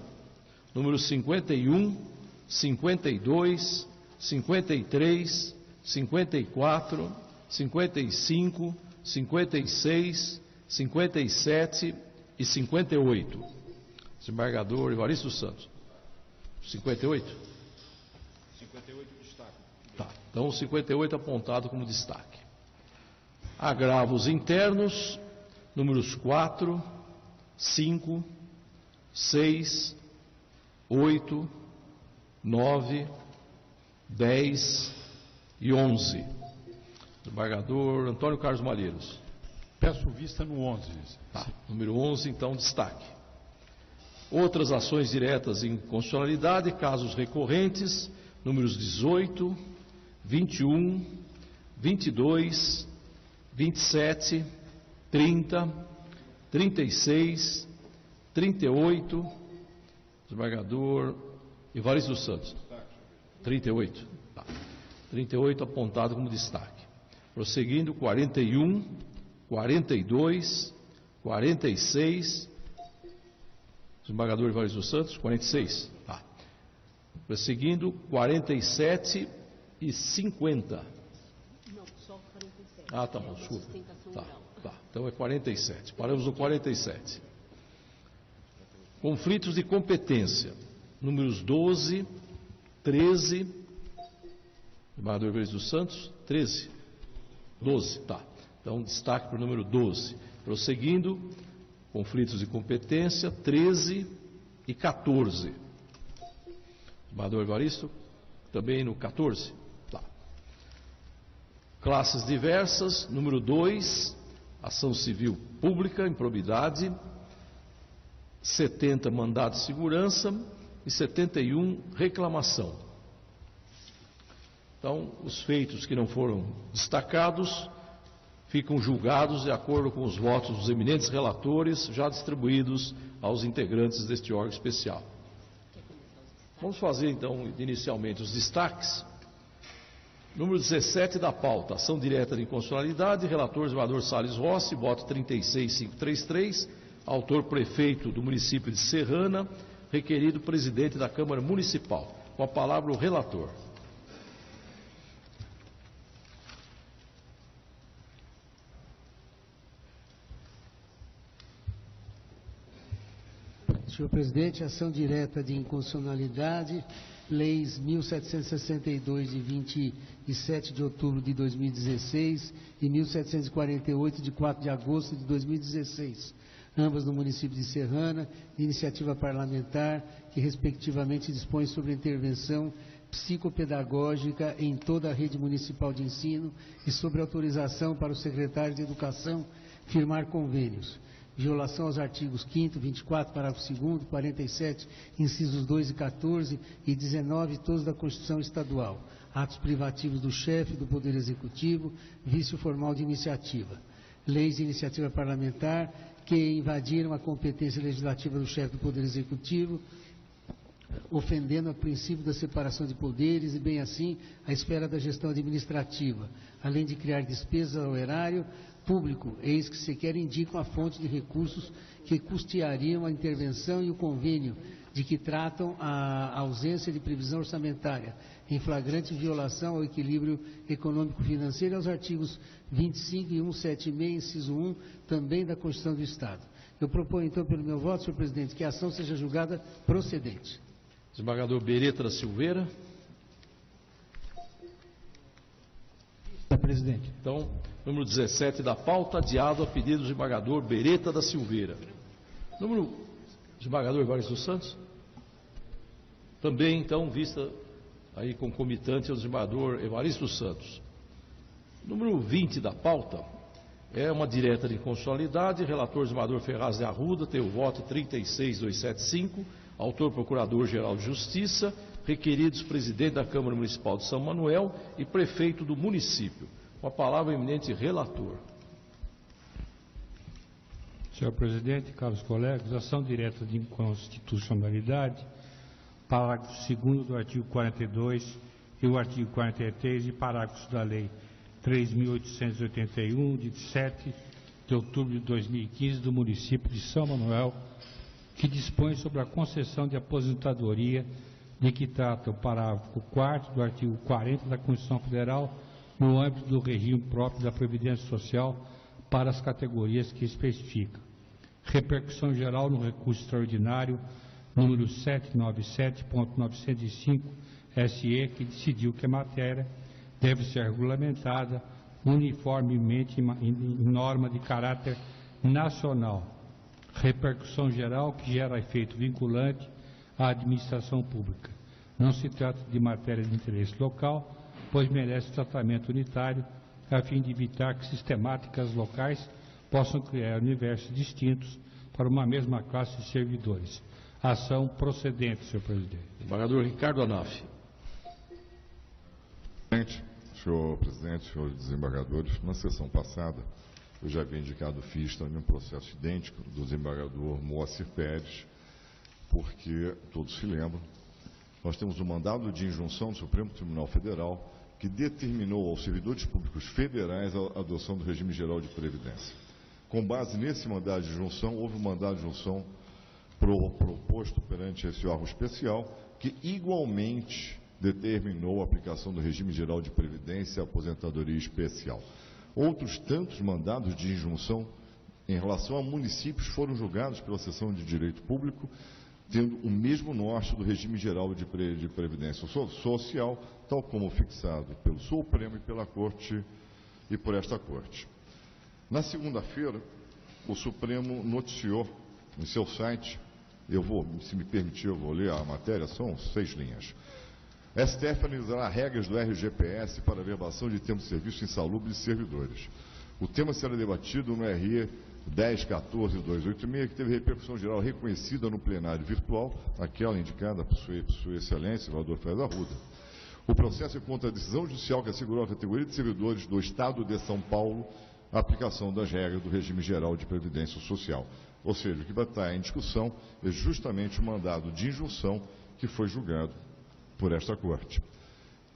números 51, 52, 53, 54, 55, 56, 57 e 58. Desembargador Evaristo Santos. 58? 58 destaque. Tá, então o 58 apontado como destaque. Agravos internos, números 4, 5, 6, 8, 9, 10 e 11. Desembargador Antônio Carlos Malheiros. Peço vista no 11. Tá, número 11, então, destaque. Outras ações diretas em constitucionalidade, casos recorrentes, números 18, 21, 22, 27, 30, 36, 38, desembargador Evaristo dos Santos. 38. Tá. 38 apontado como destaque. Prosseguindo, 41, 42, 46, desembargador Evaristo dos Santos, 46. Tá. Prosseguindo, 47 e 50. Não, só 47. Ah, tá bom, desculpa. Tá, então é 47. Paramos no 47. Conflitos de competência. Números 12, 13. Desembargador Evaristo dos Santos, 13. 12, tá. Então, destaque para o número 12. Prosseguindo, conflitos de competência, 13 e 14. Desembargador Evaristo, também no 14. Tá. Classes diversas, número 2, ação civil pública, improbidade, 70, mandado de segurança e 71, reclamação. Então, os feitos que não foram destacados ficam julgados de acordo com os votos dos eminentes relatores já distribuídos aos integrantes deste órgão especial. Vamos fazer então inicialmente os destaques. Número 17 da pauta, ação direta de inconstitucionalidade, relator desembargador Salles Rossi, voto 36533, autor prefeito do município de Serrana, requerido presidente da Câmara Municipal. Com a palavra o relator. Senhor presidente, ação direta de inconstitucionalidade, leis 1762 de 27 de outubro de 2016 e 1748 de 4 de agosto de 2016, ambas no município de Serrana, de iniciativa parlamentar, que respectivamente dispõe sobre a intervenção psicopedagógica em toda a rede municipal de ensino e sobre autorização para o secretário de Educação firmar convênios. Violação aos artigos 5º, 24, parágrafo 2º, 47, incisos 2 e 14 e 19, todos da Constituição Estadual. Atos privativos do chefe do Poder Executivo, vício formal de iniciativa. Leis de iniciativa parlamentar que invadiram a competência legislativa do chefe do Poder Executivo, ofendendo o princípio da separação de poderes e, bem assim, a esfera da gestão administrativa, além de criar despesas ao erário público, eis que sequer indicam a fonte de recursos que custeariam a intervenção e o convênio de que tratam a ausência de previsão orçamentária, em flagrante violação ao equilíbrio econômico-financeiro e aos artigos 25 e 176, inciso 1, também da Constituição do Estado. Eu proponho, então, pelo meu voto, senhor presidente, que a ação seja julgada procedente. Desembargador Beretta da Silveira. Presidente. Então, número 17 da pauta, adiado a pedido do desembargador Beretta da Silveira. Desembargador Evaristo dos Santos. Também, então, vista aí concomitante ao desembargador Evaristo dos Santos. Número 20 da pauta é uma direta de inconstitucionalidade. Relator desembargador Ferraz de Arruda, tem o voto 36275. Autor Procurador-Geral de Justiça. Requeridos presidente da Câmara Municipal de São Manuel e prefeito do município. Com a palavra, o eminente relator. Senhor presidente, caros colegas, ação direta de inconstitucionalidade, parágrafo 2º do artigo 42 e o artigo 43 e parágrafos da lei 3.881, de 7 de outubro de 2015, do município de São Manuel, que dispõe sobre a concessão de aposentadoria de que trata o parágrafo 4º do artigo 40 da Constituição Federal, no âmbito do regime próprio da Previdência Social para as categorias que especifica. Repercussão geral no recurso extraordinário número 797.905 SE, que decidiu que a matéria deve ser regulamentada uniformemente em norma de caráter nacional. Repercussão geral que gera efeito vinculante à administração pública. Não se trata de matéria de interesse local, pois merece tratamento unitário, a fim de evitar que sistemáticas locais possam criar universos distintos para uma mesma classe de servidores. Ação procedente, senhor presidente. Desembargador Ricardo Anaf. Senhor presidente, senhores desembargadores, na sessão passada eu já havia indicado vista em um processo idêntico do desembargador Moacir Pérez, porque todos se lembram, nós temos um mandado de injunção do Supremo Tribunal Federal que determinou aos servidores públicos federais a adoção do regime geral de previdência. Com base nesse mandado de injunção, houve um mandado de injunção proposto perante esse órgão especial, que igualmente determinou a aplicação do regime geral de previdência e aposentadoria especial. Outros tantos mandados de injunção em relação a municípios foram julgados pela seção de direito público, tendo o mesmo norte do regime geral de previdência social, tal como fixado pelo Supremo e pela Corte e por esta Corte. Na segunda-feira, o Supremo noticiou em seu site, se me permitir, eu vou ler a matéria, são 6 linhas. STF analisará regras do RGPS para verbação de tempo de serviço insalubre de servidores. O tema será debatido no RE 10.14.286, que teve repercussão geral reconhecida no plenário virtual, aquela indicada por sua excelência, Salvador Ferraz Arruda. O processo é contra a decisão judicial que assegurou à categoria de servidores do Estado de São Paulo a aplicação das regras do regime geral de previdência social. Ou seja, o que vai estar em discussão é justamente o mandado de injunção que foi julgado por esta Corte.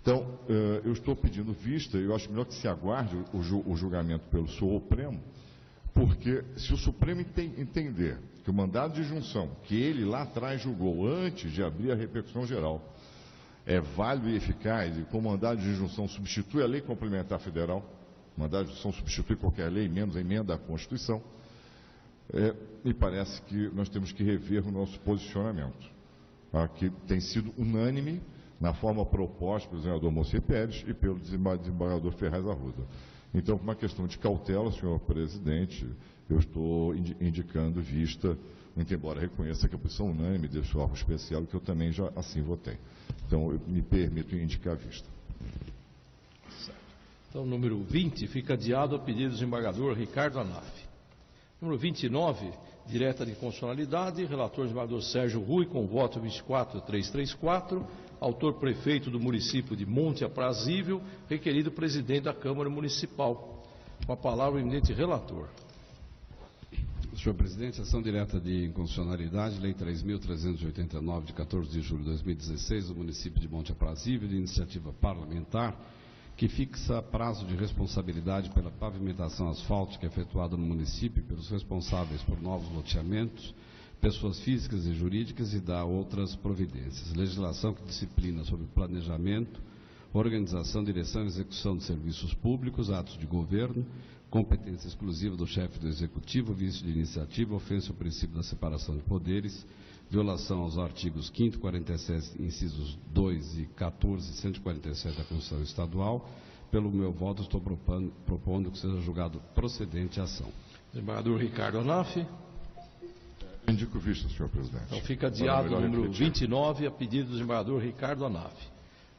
Então, eu estou pedindo vista, eu acho melhor que se aguarde o julgamento pelo Supremo, porque se o Supremo entender que o mandado de injunção, que ele lá atrás julgou antes de abrir a repercussão geral, é válido e eficaz, e com o mandado de injunção substitui a lei complementar federal, o mandado de injunção substitui qualquer lei, menos a emenda à Constituição, me parece que nós temos que rever o nosso posicionamento, que tem sido unânime na forma proposta pelo desembargador Moacir Pérez e pelo desembargador Ferraz Arruda. Então, por uma questão de cautela, senhor presidente, eu estou indicando vista, muito embora reconheça que a posição unânime desse órgão especial, que eu também já assim votei. Então, eu me permito indicar vista. Então, número 20 fica adiado a pedido do desembargador Ricardo Anaf. Número 29, direta de inconstitucionalidade, relator desembargador Sérgio Rui, com voto 24334, autor prefeito do município de Monte Aprazível, requerido presidente da Câmara Municipal. Com a palavra o eminente relator. Senhor presidente, ação direta de inconstitucionalidade, lei 3.389, de 14 de julho de 2016, do município de Monte Aprazível, de iniciativa parlamentar, que fixa prazo de responsabilidade pela pavimentação asfáltica efetuada no município pelos responsáveis por novos loteamentos, pessoas físicas e jurídicas, e dá outras providências. Legislação que disciplina sobre planejamento, organização, direção e execução de serviços públicos, atos de governo, competência exclusiva do chefe do Executivo, vício de iniciativa, ofensa ao princípio da separação de poderes, violação aos artigos 5º, 47, incisos 2 e 14 e 147 da Constituição Estadual. Pelo meu voto, estou propondo que seja julgado procedente a ação. Desembargador Ricardo Onaf. Indico vista, senhor presidente. Então fica adiado o número 29, a pedido do desembargador Ricardo Onaf.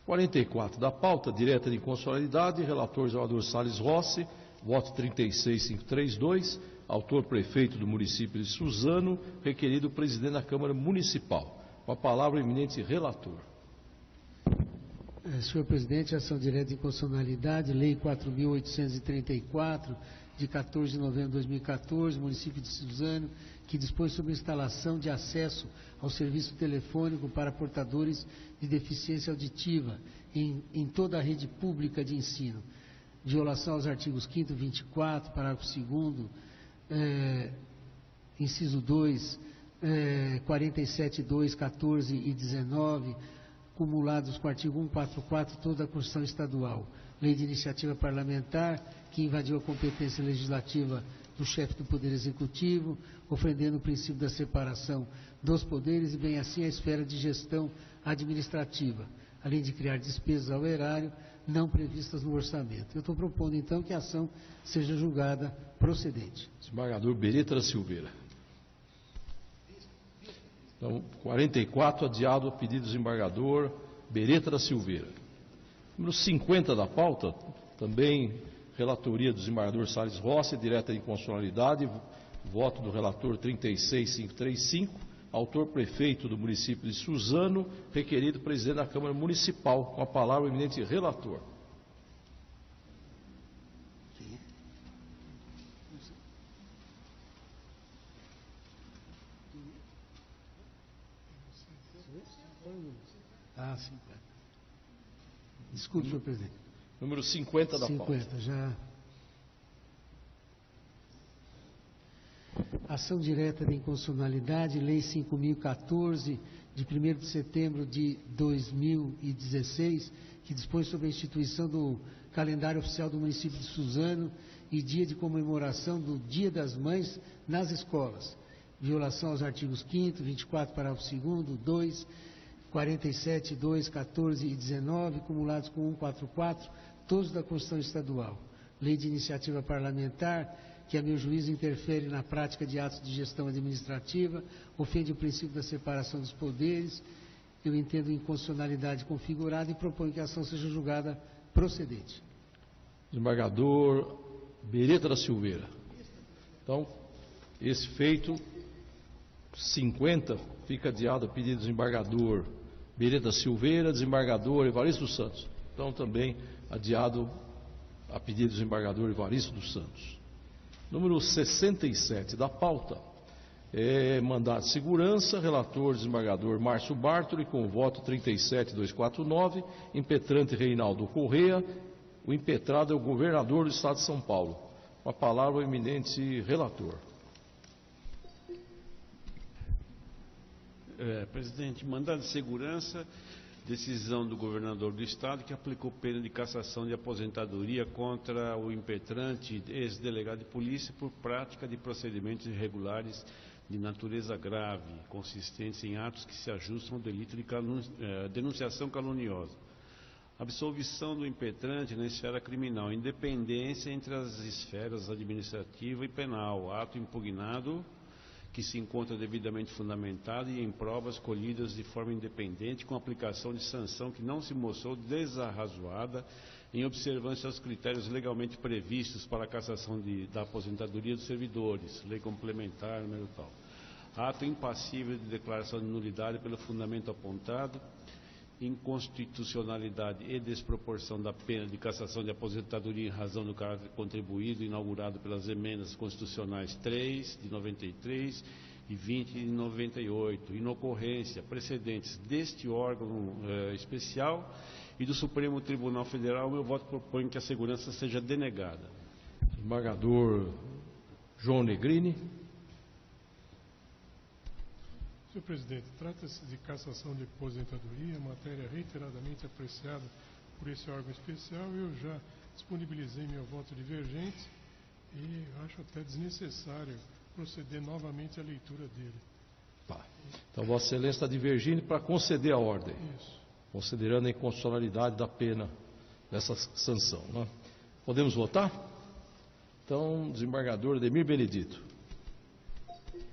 44 da pauta, direta de inconstitucionalidade, relator desembargador Salles Rossi, voto 36532, autor prefeito do município de Suzano, requerido presidente da Câmara Municipal. Com a palavra o eminente relator. Senhor presidente, ação direta de inconstitucionalidade, lei 4.834, de 14 de novembro de 2014, município de Suzano, que dispõe sobre a instalação de acesso ao serviço telefônico para portadores de deficiência auditiva em toda a rede pública de ensino. Violação aos artigos 5º, 24, parágrafo 2º, inciso 2, 47, 2, 14 e 19, cumulados com o artigo 144, toda a Constituição Estadual. Lei de iniciativa parlamentar, que invadiu a competência legislativa do chefe do Poder Executivo, ofendendo o princípio da separação dos poderes e, bem assim, a esfera de gestão administrativa, além de criar despesas ao erário não previstas no orçamento. Eu estou propondo, então, que a ação seja julgada procedente. Desembargador Beretta da Silveira. Então, 44, adiado a pedido do desembargador Beretta da Silveira. Número 50 da pauta, também relatoria do desembargador Salles Rossi, direta de inconstitucionalidade, voto do relator 36535, autor prefeito do município de Suzano, requerido presidente da Câmara Municipal. Com a palavra o eminente relator. Sim. Desculpe, senhor presidente. Número 50 da pauta. 50, já. Ação direta de inconstitucionalidade, Lei 5.014, de 1º de setembro de 2016, que dispõe sobre a instituição do calendário oficial do município de Suzano e dia de comemoração do Dia das Mães nas escolas. Violação aos artigos 5º, 24, parágrafo 2º, 2, 47, 2, 14 e 19, cumulados com 144, todos da Constituição Estadual. Lei de iniciativa parlamentar, que a meu juízo interfere na prática de atos de gestão administrativa, ofende o princípio da separação dos poderes, eu entendo inconstitucionalidade configurada e proponho que a ação seja julgada procedente. Desembargador Beretta da Silveira. Então, esse feito, 50, fica adiado a pedido do desembargador Beretta da Silveira, desembargador Evaristo dos Santos. Então, também adiado a pedido do desembargador Evaristo dos Santos. Número 67 da pauta é mandado de segurança, relator desembargador Márcio Bartoli, com voto 37249, impetrante Reinaldo Corrêa, o impetrado é o governador do Estado de São Paulo. Com a palavra o eminente relator. Presidente, mandado de segurança, decisão do governador do Estado que aplicou pena de cassação de aposentadoria contra o impetrante ex-delegado de polícia por prática de procedimentos irregulares de natureza grave, consistentes em atos que se ajustam ao delito de denunciação caluniosa. Absolvição do impetrante na esfera criminal, independência entre as esferas administrativa e penal, ato impugnado que se encontra devidamente fundamentado e em provas colhidas de forma independente, com aplicação de sanção que não se mostrou desarrazoada em observância aos critérios legalmente previstos para a cassação da aposentadoria dos servidores, lei complementar, número tal. Ato impassível de declaração de nulidade pelo fundamento apontado, inconstitucionalidade e desproporção da pena de cassação de aposentadoria em razão do caráter contribuído inaugurado pelas emendas constitucionais 3 de 93 e 20 de 98, inocorrência, precedentes deste órgão especial e do Supremo Tribunal Federal. Meu voto propõe que a segurança seja denegada. Desembargador João Negrini. Senhor presidente, trata-se de cassação de aposentadoria, matéria reiteradamente apreciada por esse órgão especial, eu já disponibilizei meu voto divergente e acho até desnecessário proceder novamente à leitura dele. Tá. Então, Vossa Excelência está divergindo para conceder a ordem. Isso. Considerando a inconstitucionalidade da pena dessa sanção. Né? Podemos votar? Então, desembargador Ademir Benedito.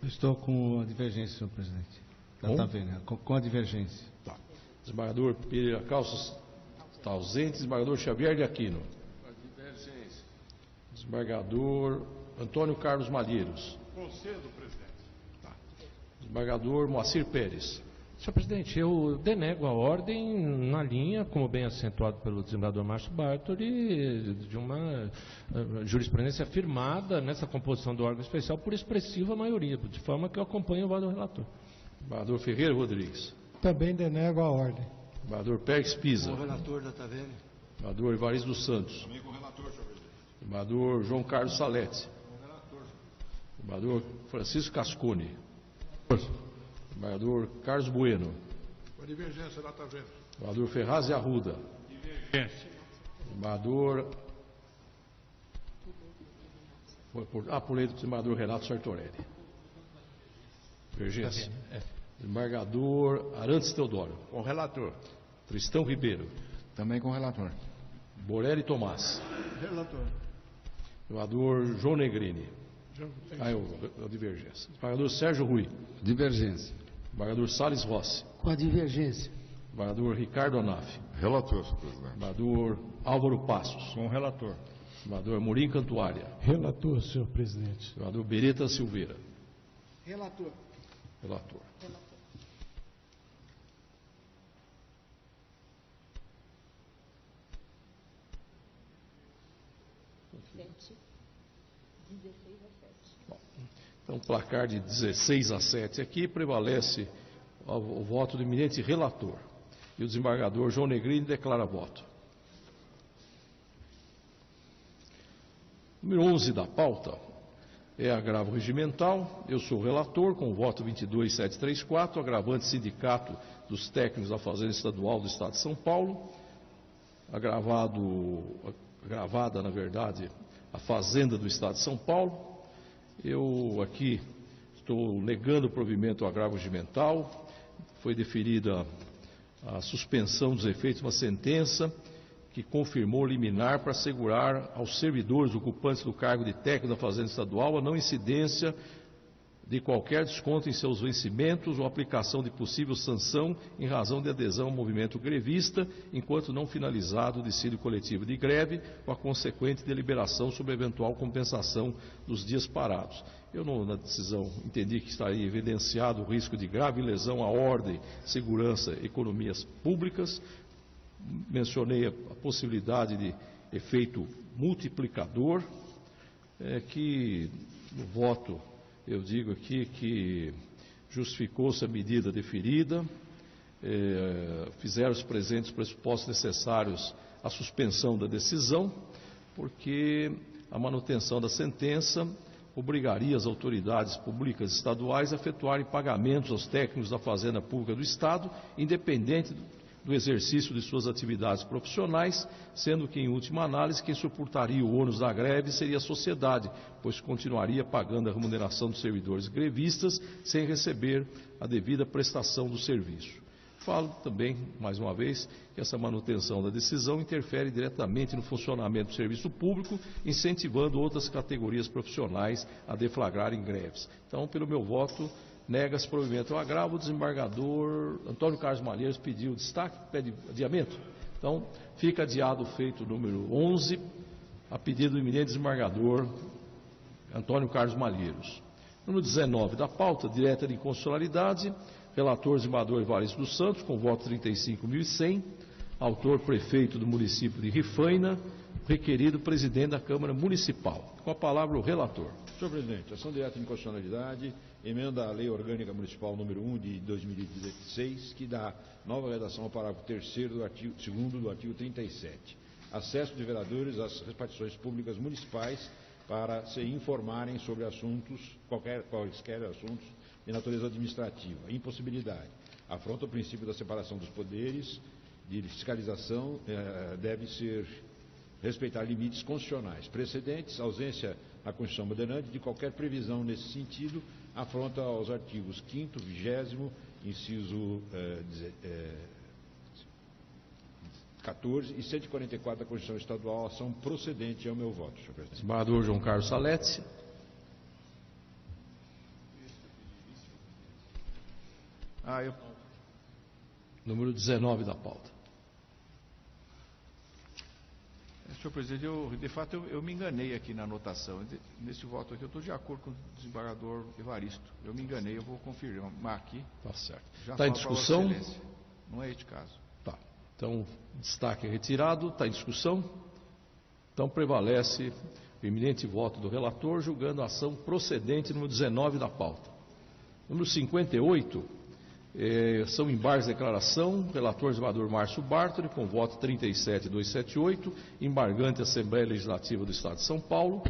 Estou com a divergência, senhor presidente. Já está vendo, né? Com a divergência. Tá. Desembargador Pereira Calças está ausente. Desembargador Xavier de Aquino. Divergência. Desembargador Antônio Carlos Malheiros. Concedo, presidente. Tá. Desembargador Moacir Pérez. Senhor presidente, eu denego a ordem na linha, como bem acentuado pelo desembargador Márcio Bartoli, de uma jurisprudência firmada nessa composição do órgão especial por expressiva maioria, de forma que eu acompanho o voto do relator. Desembargador Ferreira Rodrigues. Também denego a ordem. Desembargador Pérez Pisa. Com o relator da Tavelli. Desembargador Evaristo dos Santos. Também com o relator, senhor presidente. Desembargador João Carlos Salete. Com o relator. Desembargador Francisco Cascone. Desembargador Carlos Bueno. Com a divergência da Tavelli. Desembargador Ferraz e Arruda. Divergência. Desembargador... por lei do desembargador Renato Sartorelli. Divergência. Desembargador Arantes Teodoro. Com o relator. Tristão Ribeiro. Também com o relator. Borelli Tomás. Relator. Desembargador João Negrini. Já divergência. Desembargador Sérgio Rui. Divergência. Desembargador Salles Rossi. Com a divergência. Desembargador Ricardo Onaf. Relator, senhor presidente. Desembargador Álvaro Passos. Com o relator. Desembargador Amorim Cantuária. Relator, senhor presidente. Desembargador Beretta Silveira. Relator. Relator. Então, placar de 16-7 aqui, prevalece o voto do eminente relator. E o desembargador João Negrini declara voto. Número 11 da pauta é agravo regimental. Eu sou relator, com o voto 22734, agravante Sindicato dos Técnicos da Fazenda Estadual do Estado de São Paulo. Agravada, na verdade, a Fazenda do Estado de São Paulo. Eu aqui estou negando o provimento ao agravo regimental. Foi deferida a suspensão dos efeitos de uma sentença que confirmou liminar para assegurar aos servidores ocupantes do cargo de técnico da Fazenda Estadual a não incidência de qualquer desconto em seus vencimentos ou aplicação de possível sanção em razão de adesão ao movimento grevista, enquanto não finalizado o dissídio coletivo de greve ou a consequente deliberação sobre eventual compensação dos dias parados. Eu, na decisão, entendi que estaria evidenciado o risco de grave lesão à ordem, segurança e economias públicas. Mencionei a possibilidade de efeito multiplicador, que no voto eu digo aqui que justificou-se a medida deferida, fizeram os presentes pressupostos necessários à suspensão da decisão, porque a manutenção da sentença obrigaria as autoridades públicas estaduais a efetuarem pagamentos aos técnicos da Fazenda Pública do Estado, independente do exercício de suas atividades profissionais, sendo que, em última análise, quem suportaria o ônus da greve seria a sociedade, pois continuaria pagando a remuneração dos servidores grevistas sem receber a devida prestação do serviço. Falo também, mais uma vez, que essa manutenção da decisão interfere diretamente no funcionamento do serviço público, incentivando outras categorias profissionais a deflagrarem greves. Então, pelo meu voto, nega-se provimento ao agravo. O desembargador Antônio Carlos Malheiros pediu destaque, pede adiamento. Então, fica adiado o feito número 11, a pedido do eminente desembargador Antônio Carlos Malheiros. Número 19 da pauta, direta de inconstitucionalidade, relator desembargador Evaristo dos Santos, com voto 35.100, autor prefeito do município de Rifaina, requerido presidente da Câmara Municipal. Com a palavra o relator. Senhor presidente, ação direta de inconstitucionalidade, emenda à Lei Orgânica Municipal número 1 de 2016, que dá nova redação ao parágrafo 3º do artigo 2º do artigo 37. Acesso de vereadores às repartições públicas municipais para se informarem sobre assuntos, quaisquer assuntos de natureza administrativa. Impossibilidade. Afronta o princípio da separação dos poderes de fiscalização deve ser respeitar limites constitucionais precedentes, ausência à Constituição modernante de qualquer previsão nesse sentido, afronta aos artigos 5º, 20º, inciso 14 e 144 da Constituição Estadual, ação procedente é o meu voto, senhor presidente. Desembargador João Carlos Salete. Número 19 da pauta. Senhor presidente, de fato eu me enganei aqui na anotação. Nesse voto aqui eu estou de acordo com o desembargador Evaristo. Eu me enganei, eu vou confirmar aqui. Tá certo. Está em discussão? Não é este caso. Tá. Então, destaque é retirado. Está em discussão? Então, prevalece o eminente voto do relator, julgando a ação procedente número 19 da pauta. Número 58, são embargos de declaração, relator desembargador Márcio Bartoli, com voto 37278, embargante Assembleia Legislativa do Estado de São Paulo.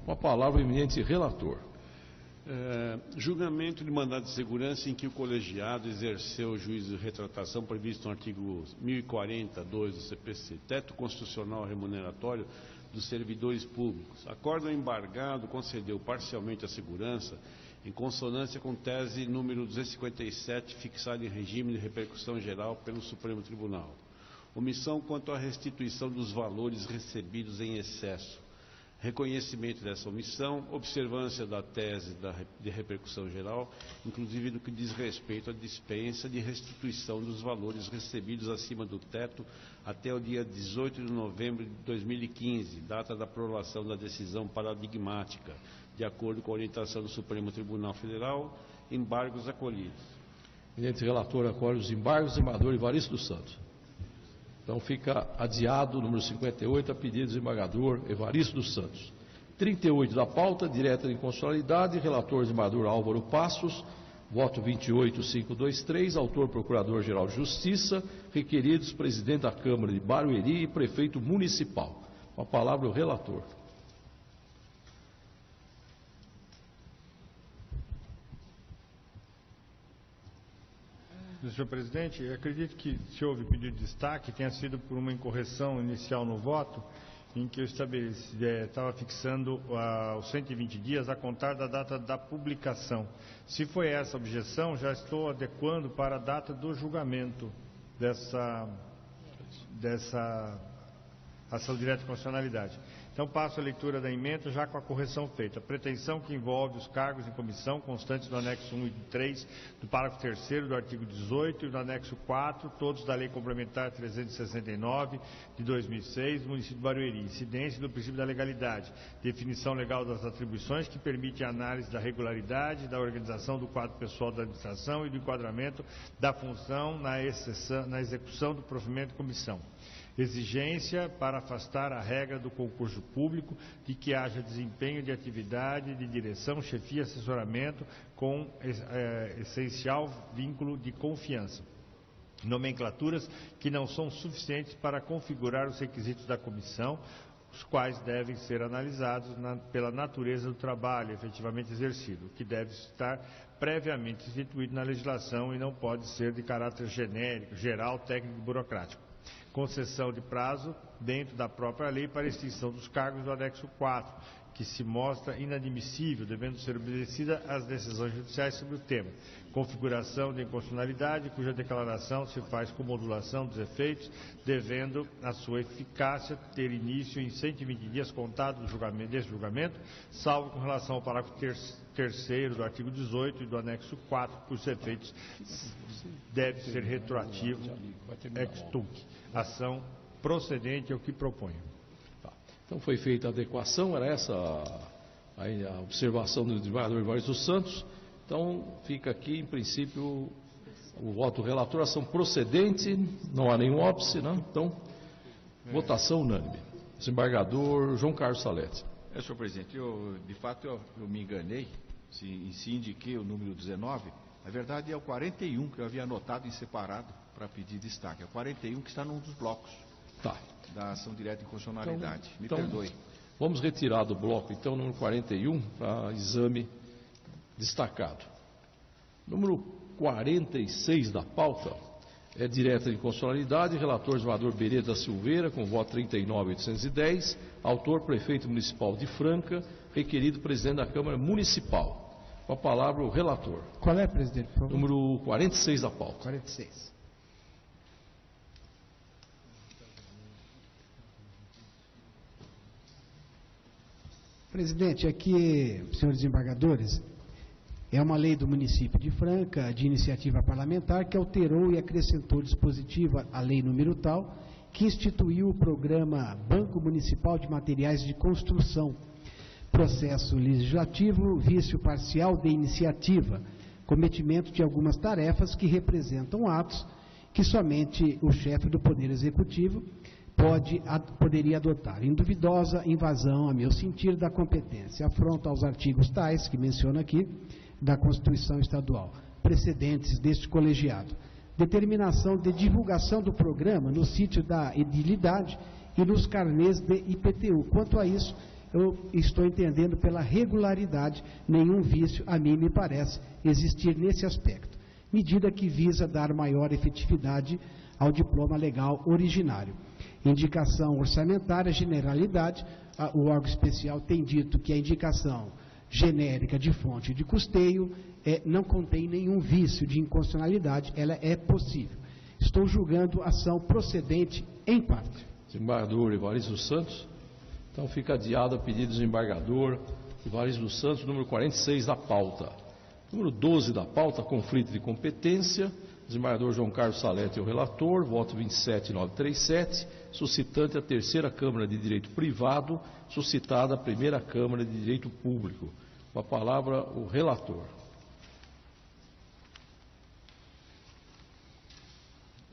Com a palavra o eminente relator. Julgamento de mandado de segurança em que o colegiado exerceu o juízo de retratação previsto no artigo 1040(2) do CPC, teto constitucional remuneratório dos servidores públicos. Acórdão embargado concedeu parcialmente a segurança em consonância com tese número 257, fixada em regime de repercussão geral pelo Supremo Tribunal. Omissão quanto à restituição dos valores recebidos em excesso. Reconhecimento dessa omissão, observância da tese de repercussão geral, inclusive no que diz respeito à dispensa de restituição dos valores recebidos acima do teto até o dia 18 de novembro de 2015, data da aprovação da decisão paradigmática, de acordo com a orientação do Supremo Tribunal Federal, embargos acolhidos. Eminente relator, acolhe os embargos, desembargador Evaristo dos Santos. Então fica adiado o número 58 a pedido do desembargador Evaristo dos Santos. 38 da pauta, direta de inconstitucionalidade, relator desembargador Álvaro Passos, voto 28523, autor Procurador-Geral de Justiça, requeridos presidente da Câmara de Barueri e prefeito municipal. Com a palavra o relator. Senhor presidente, eu acredito que se houve pedido de destaque tenha sido por uma incorreção inicial no voto, em que eu estava fixando os 120 dias a contar da data da publicação. Se foi essa a objeção, já estou adequando para a data do julgamento dessa ação direta de constitucionalidade. Então, passo a leitura da emenda já com a correção feita. A pretensão que envolve os cargos em comissão constantes do anexo 1 e 3 do parágrafo 3º do artigo 18 e do anexo 4, todos da Lei Complementar 369 de 2006, do município de Barueri. Incidência do princípio da legalidade. Definição legal das atribuições que permite a análise da regularidade, da organização do quadro pessoal da administração e do enquadramento da função na execução do provimento de comissão. Exigência para afastar a regra do concurso público de que haja desempenho de atividade de direção, chefia e assessoramento com essencial vínculo de confiança. Nomenclaturas que não são suficientes para configurar os requisitos da comissão, os quais devem ser analisados pela natureza do trabalho efetivamente exercido, que deve estar previamente instituído na legislação e não pode ser de caráter genérico, geral, técnico e burocrático. Concessão de prazo dentro da própria lei para extinção dos cargos do anexo 4, que se mostra inadmissível, devendo ser obedecida às decisões judiciais sobre o tema. Configuração de inconstitucionalidade, cuja declaração se faz com modulação dos efeitos, devendo a sua eficácia ter início em 120 dias contados desse julgamento, salvo com relação ao parágrafo 3º do artigo 18 e do anexo 4, cujos efeitos deve ser retroativo ex tunc. Ação procedente é o que proponho. Tá. Então foi feita a adequação, era essa a observação do desembargador Evaristo dos Santos. Então fica aqui, em princípio, o voto do relator, ação procedente, não há nenhum óbice, né? Então, votação unânime. Desembargador João Carlos Salete. Senhor presidente, de fato eu me enganei, se indiquei o número 19, na verdade é o 41 que eu havia anotado em separado para pedir destaque. É o 41 que está num dos blocos da ação direta de inconstitucionalidade. Me perdoe. Vamos retirar do bloco, então, o número 41 para exame destacado. Número 46 da pauta, É direta de inconstitucionalidade, relator desembargador Berê da Silveira, com voto 39.810, autor prefeito municipal de Franca, requerido presidente da Câmara Municipal. Com a palavra o relator. Qual é, presidente, por favor? Número 46 da pauta. 46. Presidente, aqui, senhores desembargadores, é uma lei do município de Franca, de iniciativa parlamentar, que alterou e acrescentou dispositivo à lei número tal, que instituiu o programa Banco Municipal de Materiais de Construção, processo legislativo, vício parcial de iniciativa, cometimento de algumas tarefas que representam atos que somente o chefe do Poder Executivo poderia adotar. Induvidosa invasão, a meu sentir, da competência, afronta aos artigos tais, que menciono aqui, da Constituição Estadual, precedentes deste colegiado, determinação de divulgação do programa no sítio da edilidade e nos carnês de IPTU. Quanto a isso, eu estou entendendo pela regularidade, nenhum vício, a mim me parece, existir nesse aspecto. Medida que visa dar maior efetividade ao diploma legal originário. Indicação orçamentária, generalidade, o órgão especial tem dito que a indicação genérica de fonte de custeio não contém nenhum vício de inconstitucionalidade, ela é possível. Estou julgando ação procedente em parte. Desembargador Evaristo dos Santos. Então fica adiado a pedido do desembargador Evaristo dos Santos, número 46 da pauta. Número 12 da pauta, conflito de competência. Desembargador João Carlos Salete é o relator, voto 27937, suscitante a terceira Câmara de Direito Privado, suscitada a primeira Câmara de Direito Público. Com a palavra o relator.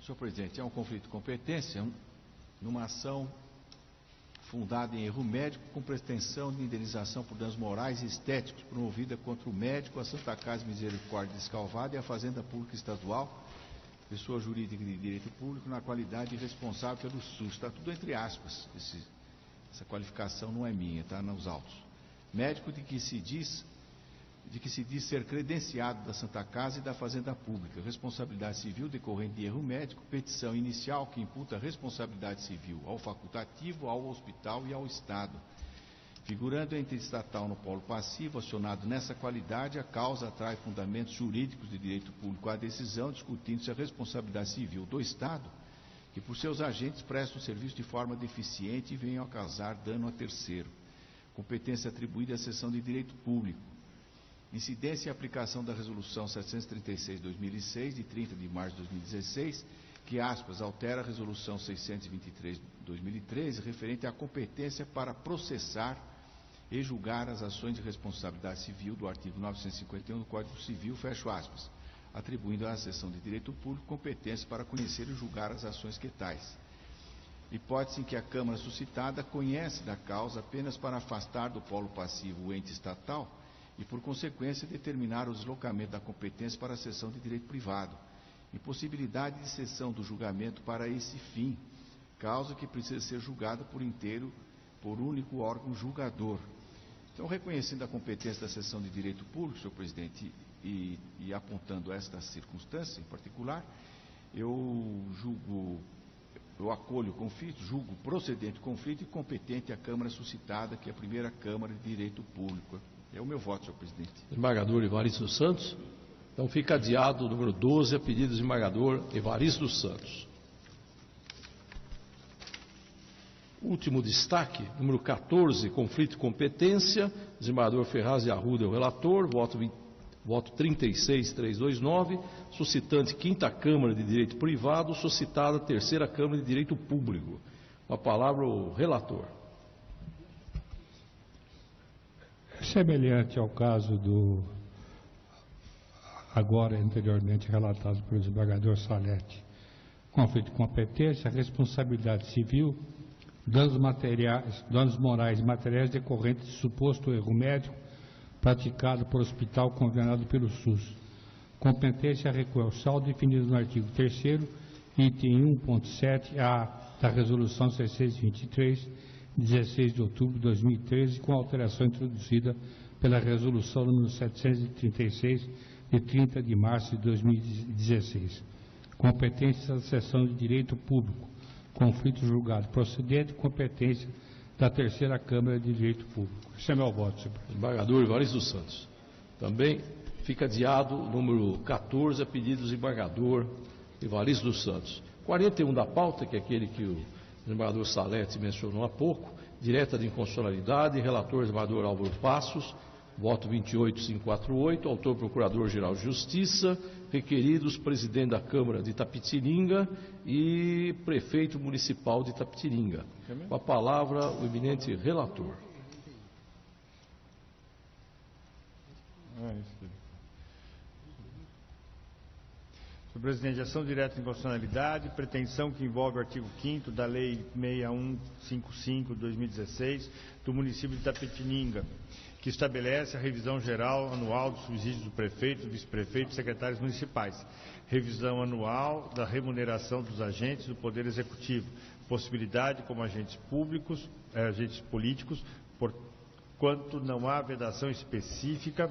Senhor presidente, é um conflito de competência numa ação fundada em erro médico com pretensão de indenização por danos morais e estéticos promovida contra o médico, a Santa Casa Misericórdia de Escalvado e a Fazenda Pública Estadual, pessoa jurídica de direito público, na qualidade de responsável pelo SUS. Está tudo entre aspas, essa qualificação não é minha, está nos autos. Médico de que se diz ser credenciado da Santa Casa e da Fazenda Pública, responsabilidade civil decorrente de erro médico, petição inicial que imputa responsabilidade civil ao facultativo, ao hospital e ao Estado. Figurando entre estatal no polo passivo, acionado nessa qualidade, a causa atrai fundamentos jurídicos de direito público à decisão, discutindo-se a responsabilidade civil do Estado, que por seus agentes prestam o serviço de forma deficiente e venham a causar dano a terceiro. Competência atribuída à seção de direito público. Incidência e aplicação da Resolução 736/2006, de 30 de março de 2016, que, aspas, altera a Resolução 623/2013, referente à competência para processar e julgar as ações de responsabilidade civil do artigo 951 do Código Civil, fecho aspas, atribuindo à seção de direito público competência para conhecer e julgar as ações que tais. Hipótese em que a Câmara suscitada conhece da causa apenas para afastar do polo passivo o ente estatal e, por consequência, determinar o deslocamento da competência para a seção de direito privado. Impossibilidade de cessão do julgamento para esse fim, causa que precisa ser julgada por inteiro por único órgão julgador. Então, reconhecendo a competência da seção de direito público, senhor presidente, e apontando esta circunstância em particular, eu acolho o conflito, julgo procedente o conflito e competente a Câmara suscitada, que é a primeira Câmara de Direito Público. É o meu voto, senhor presidente. Desembargador Evaristo dos Santos. Então fica adiado o número 12, a pedido do desembargador Evaristo dos Santos. Último destaque, número 14, conflito de competência. Desembargador Ferraz de Arruda é o relator, voto 36329, suscitante quinta Câmara de Direito Privado, suscitada terceira Câmara de Direito Público. Com a palavra o relator. Semelhante ao caso agora anteriormente relatado pelo desembargador Salete, conflito de competência, responsabilidade civil, danos morais e materiais decorrentes de suposto erro médico praticado por hospital convenado pelo SUS. Competência recursal definida no artigo 3º, item 1.7a da Resolução 623, 16 de outubro de 2013, com alteração introduzida pela Resolução número 736, de 30 de março de 2016. competência da seção de direito público, conflito julgado procedente, competência da terceira Câmara de Direito Público. Esse é meu voto, senhor presidente. Desembargador Evaristo dos Santos. Também fica adiado o número 14, a pedido do desembargador Evaristo dos Santos. 41 da pauta, que é aquele que o desembargador Salete mencionou há pouco, direta de inconstitucionalidade, relator desembargador Álvaro Passos, voto 28548, autor Procurador-Geral de Justiça, requeridos presidente da Câmara de Itapetininga e prefeito municipal de Itapetininga. Com a palavra, o eminente relator. Senhor presidente, ação direta de inconstitucionalidade, pretensão que envolve o artigo 5º da Lei 6155 de 2016 do município de Itapetininga, que estabelece a revisão geral anual dos subsídios do prefeito, do vice-prefeito e secretários municipais, revisão anual da remuneração dos agentes do Poder Executivo, possibilidade como agentes políticos, porquanto não há vedação específica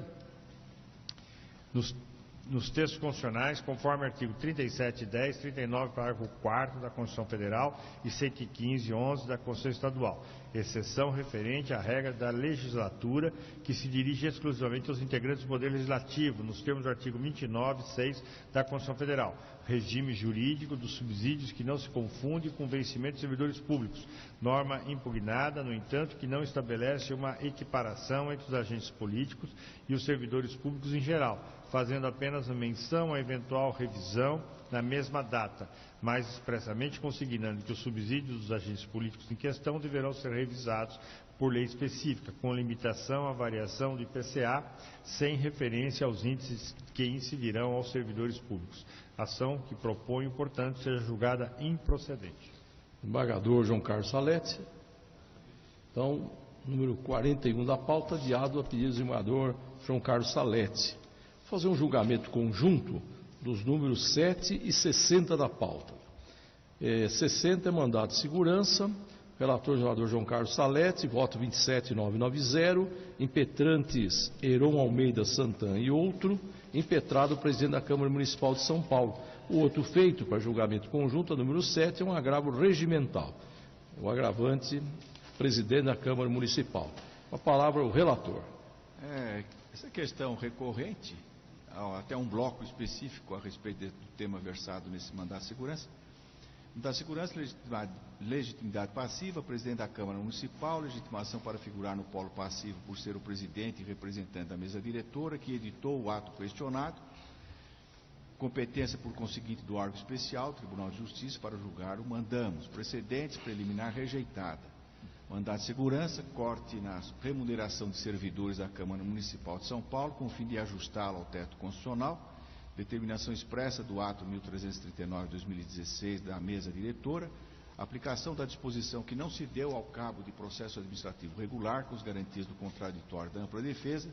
nos textos constitucionais, conforme artigo 37.10, 39, parágrafo 4º da Constituição Federal e 115.11 da Constituição Estadual, exceção referente à regra da legislatura que se dirige exclusivamente aos integrantes do Poder Legislativo, nos termos do artigo 29.6 da Constituição Federal, regime jurídico dos subsídios que não se confunde com o vencimento de servidores públicos, norma impugnada, no entanto, que não estabelece uma equiparação entre os agentes políticos e os servidores públicos em geral, fazendo apenas menção à eventual revisão na mesma data, mas expressamente consignando que os subsídios dos agentes políticos em questão deverão ser revisados por lei específica, com limitação à variação do IPCA, sem referência aos índices que incidirão aos servidores públicos. Ação que proponho, portanto, seja julgada improcedente. Desembargador João Carlos Salete. Então, número 41 da pauta, adiado a pedido do desembargador João Carlos Salete. Vou fazer um julgamento conjunto dos números 7 e 60 da pauta. 60 é mandado de segurança, relator desembargador João Carlos Salete, voto 27990, impetrantes Heron Almeida Santana e outro, impetrado o presidente da Câmara Municipal de São Paulo. O outro feito para julgamento conjunto, a número 7, é um agravo regimental. O agravante, presidente da Câmara Municipal. Com a palavra, o relator. Essa questão recorrente, até um bloco específico a respeito do tema versado nesse mandato de segurança. Mandato de segurança, legitimidade passiva, presidente da Câmara Municipal, legitimação para figurar no polo passivo por ser o presidente e representante da mesa diretora, que editou o ato questionado, competência por conseguinte do órgão especial, Tribunal de Justiça, para julgar o mandamos, precedentes, preliminar rejeitada. Mandato de segurança, corte na remuneração de servidores da Câmara Municipal de São Paulo, com o fim de ajustá-la ao teto constitucional, determinação expressa do ato 1339/2016 da mesa diretora, aplicação da disposição que não se deu ao cabo de processo administrativo regular, com as garantias do contraditório da ampla defesa,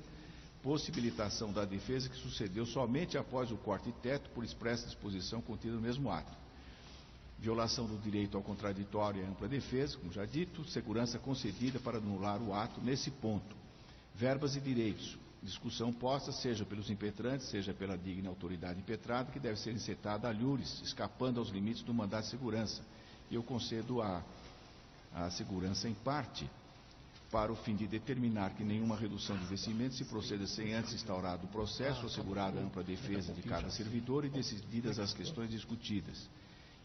possibilitação da defesa que sucedeu somente após o corte de teto por expressa disposição contida no mesmo ato. Violação do direito ao contraditório e à ampla defesa, como já dito, segurança concedida para anular o ato nesse ponto. Verbas e direitos, discussão posta, seja pelos impetrantes, seja pela digna autoridade impetrada, que deve ser encetada a lures, escapando aos limites do mandato de segurança. E eu concedo a segurança em parte, para o fim de determinar que nenhuma redução de vencimento se proceda sem antes instaurado o processo, assegurada a ampla defesa de cada servidor e decididas as questões discutidas.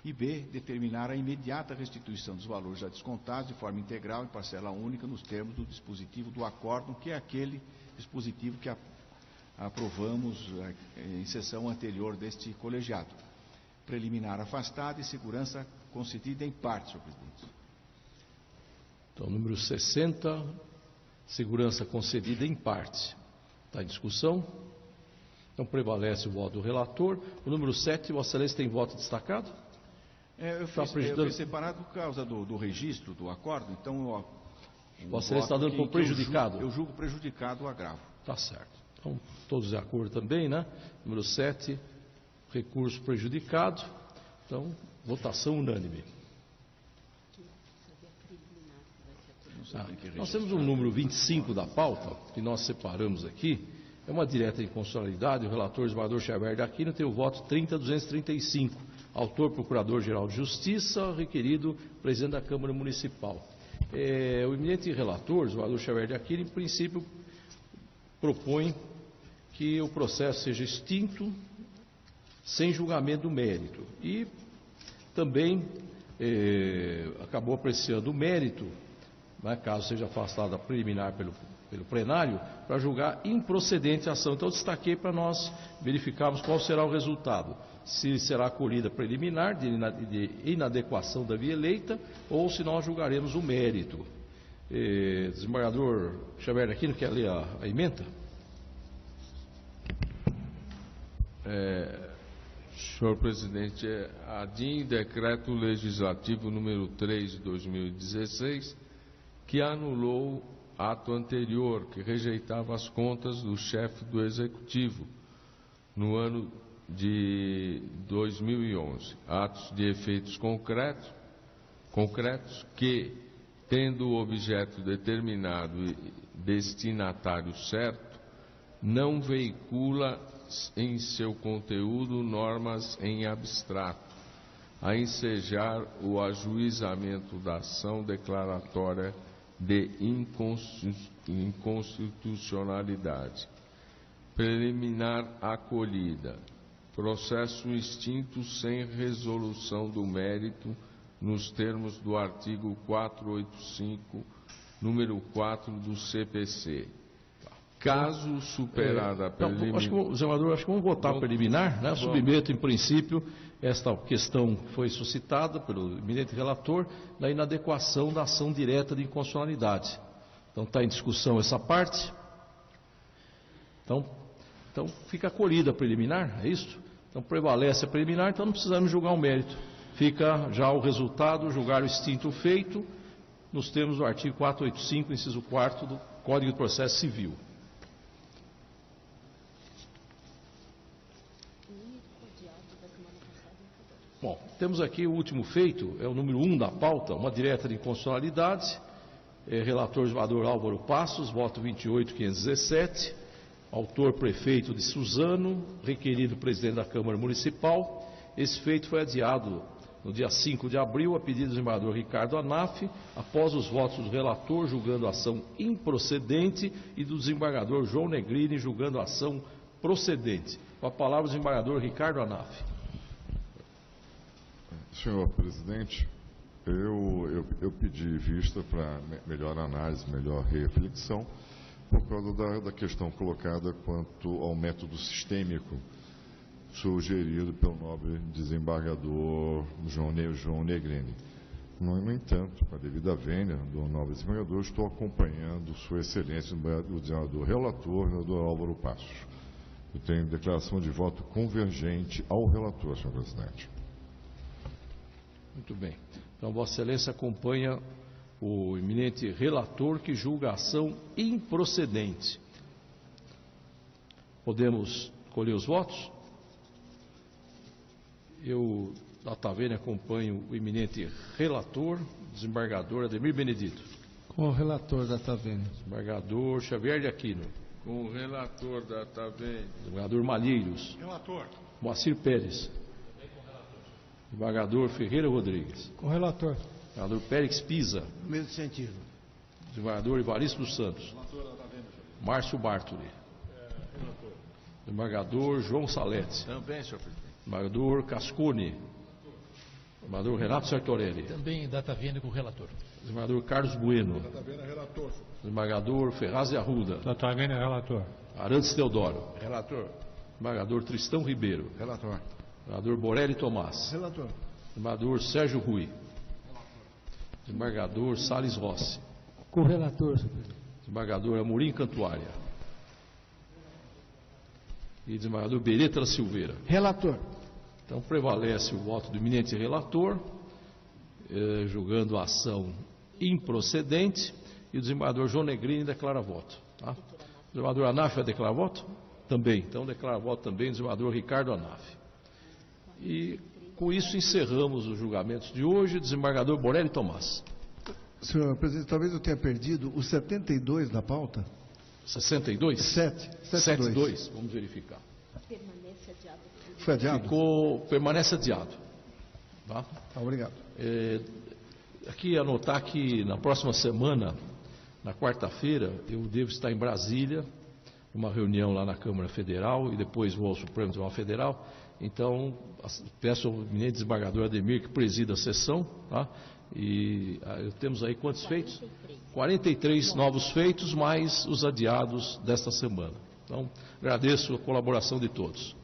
E B, determinar a imediata restituição dos valores já descontados de forma integral em parcela única nos termos do dispositivo do acórdão, que é aquele dispositivo que aprovamos em sessão anterior deste colegiado. Preliminar afastada e segurança concedida em parte, senhor presidente. Então, número 60, segurança concedida em parte. Está em discussão? Então, prevalece o voto do relator. O número 7, Vossa Excelência tem voto destacado? Eu fiz separado por causa do registro do acordo, então... Vossa Excelência está dando por prejudicado? Eu julgo prejudicado o agravo. Está certo. Então, todos de acordo também, né? Número 7, recurso prejudicado. Então, votação unânime. Nós temos um número 25 da pauta, que nós separamos aqui. É uma direta de inconstitucionalidade. O relator, desembargador Xavier Aquino, tem o voto 30.235. Autor, Procurador-Geral de Justiça, requerido, Presidente da Câmara Municipal. O eminente relator, o senador Xavier de Aquino, em princípio, propõe que o processo seja extinto, sem julgamento do mérito. E também acabou apreciando o mérito, né, caso seja afastada a preliminar pelo plenário, para julgar improcedente a ação. Então, eu destaquei para nós verificarmos qual será o resultado. Se será acolhida preliminar de inadequação da via eleita ou se nós julgaremos o mérito. Desembargador Xavier Aquino, quer ler a ementa? Senhor presidente, a DIN, Decreto Legislativo número 3 de 2016, que anulou ato anterior que rejeitava as contas do chefe do Executivo no ano de 2011, atos de efeitos concretos que, tendo o objeto determinado e destinatário certo, não veicula em seu conteúdo normas em abstrato, a ensejar o ajuizamento da ação declaratória de inconstitucionalidade. Preliminar acolhida. Processo extinto sem resolução do mérito nos termos do artigo 485, número 4 do CPC. Caso superada a preliminar... Senador, acho que vamos votar preliminar, né? Submeto, em princípio, esta questão que foi suscitada pelo eminente relator, da inadequação da ação direta de inconstitucionalidade. Então, está em discussão essa parte. Então fica acolhida a preliminar, é isso? Então, prevalece a preliminar, então não precisamos julgar o mérito. Fica já o resultado, julgar o extinto feito, nos termos do artigo 485, inciso 4 do Código de Processo Civil. Bom, temos aqui o último feito, é o número 1 da pauta, uma direta de inconstitucionalidade, relator desembargador Álvaro Passos, voto 28.517, autor prefeito de Suzano, requerido presidente da Câmara Municipal. Esse feito foi adiado no dia 5 de abril, a pedido do desembargador Ricardo Anaf, após os votos do relator julgando a ação improcedente e do desembargador João Negrini julgando a ação procedente. Com a palavra o desembargador Ricardo Anaf. Senhor presidente, eu pedi vista para melhor análise, melhor reflexão, por causa da questão colocada quanto ao método sistêmico sugerido pelo nobre desembargador João Negrini. No entanto, com a devida vênia do nobre desembargador, estou acompanhando Sua Excelência, o desembargador relator, o desembargador Álvaro Passos. Eu tenho declaração de voto convergente ao relator, senhor presidente. Muito bem. Então, Vossa Excelência acompanha o eminente relator que julga a ação improcedente. Podemos colher os votos? Eu, da Tavênia, acompanho o eminente relator, desembargador Ademir Benedito. Com o relator da Tavênia. Desembargador Xavier de Aquino. Com o relator da Tavênia. Desembargador Malheiros. Relator. Moacir Pérez. Desembargador Ferreira Rodrigues. Com o relator. Desembargador Pérez Pisa. No mesmo sentido. Desembargador Evaristo dos Santos. Márcio Bartoli. Desembargador João Salete. Também, senhor presidente. Desembargador Cascone. Desembargador Renato Sartorelli. Também data vênia com o relator. Desembargador Carlos Bueno. Data vênia, relator. Desembargador Ferraz de Arruda. Data vênia, relator. Arantes Teodoro. Relator. Desembargador Tristão Ribeiro. Relator. Desembargador Borelli Tomás. Relator. Desembargador Sérgio Rui. Desembargador Salles Rossi. Com o relator, senhor presidente. Desembargador Amorim Cantuária. E desembargador Beretta Silveira. Relator. Então prevalece o voto do eminente relator, julgando a ação improcedente, e o desembargador João Negrini declara voto. Tá? O desembargador Anaf vai declarar voto? Também. Então declara voto também o desembargador Ricardo Anaf. E com isso encerramos os julgamentos de hoje. Desembargador Borelli Tomás. Senhor presidente, talvez eu tenha perdido o 72 da pauta. 62? 72. Vamos verificar. Permanece adiado. Foi adiado? Permanece adiado. Tá? Obrigado. Aqui anotar que na próxima semana, na quarta-feira, eu devo estar em Brasília, uma reunião lá na Câmara Federal, e depois vou ao Supremo Tribunal Federal. Então, peço ao eminente desembargador Ademir que presida a sessão, tá? E temos aí quantos feitos? 43 novos feitos, mais os adiados desta semana. Então, agradeço a colaboração de todos.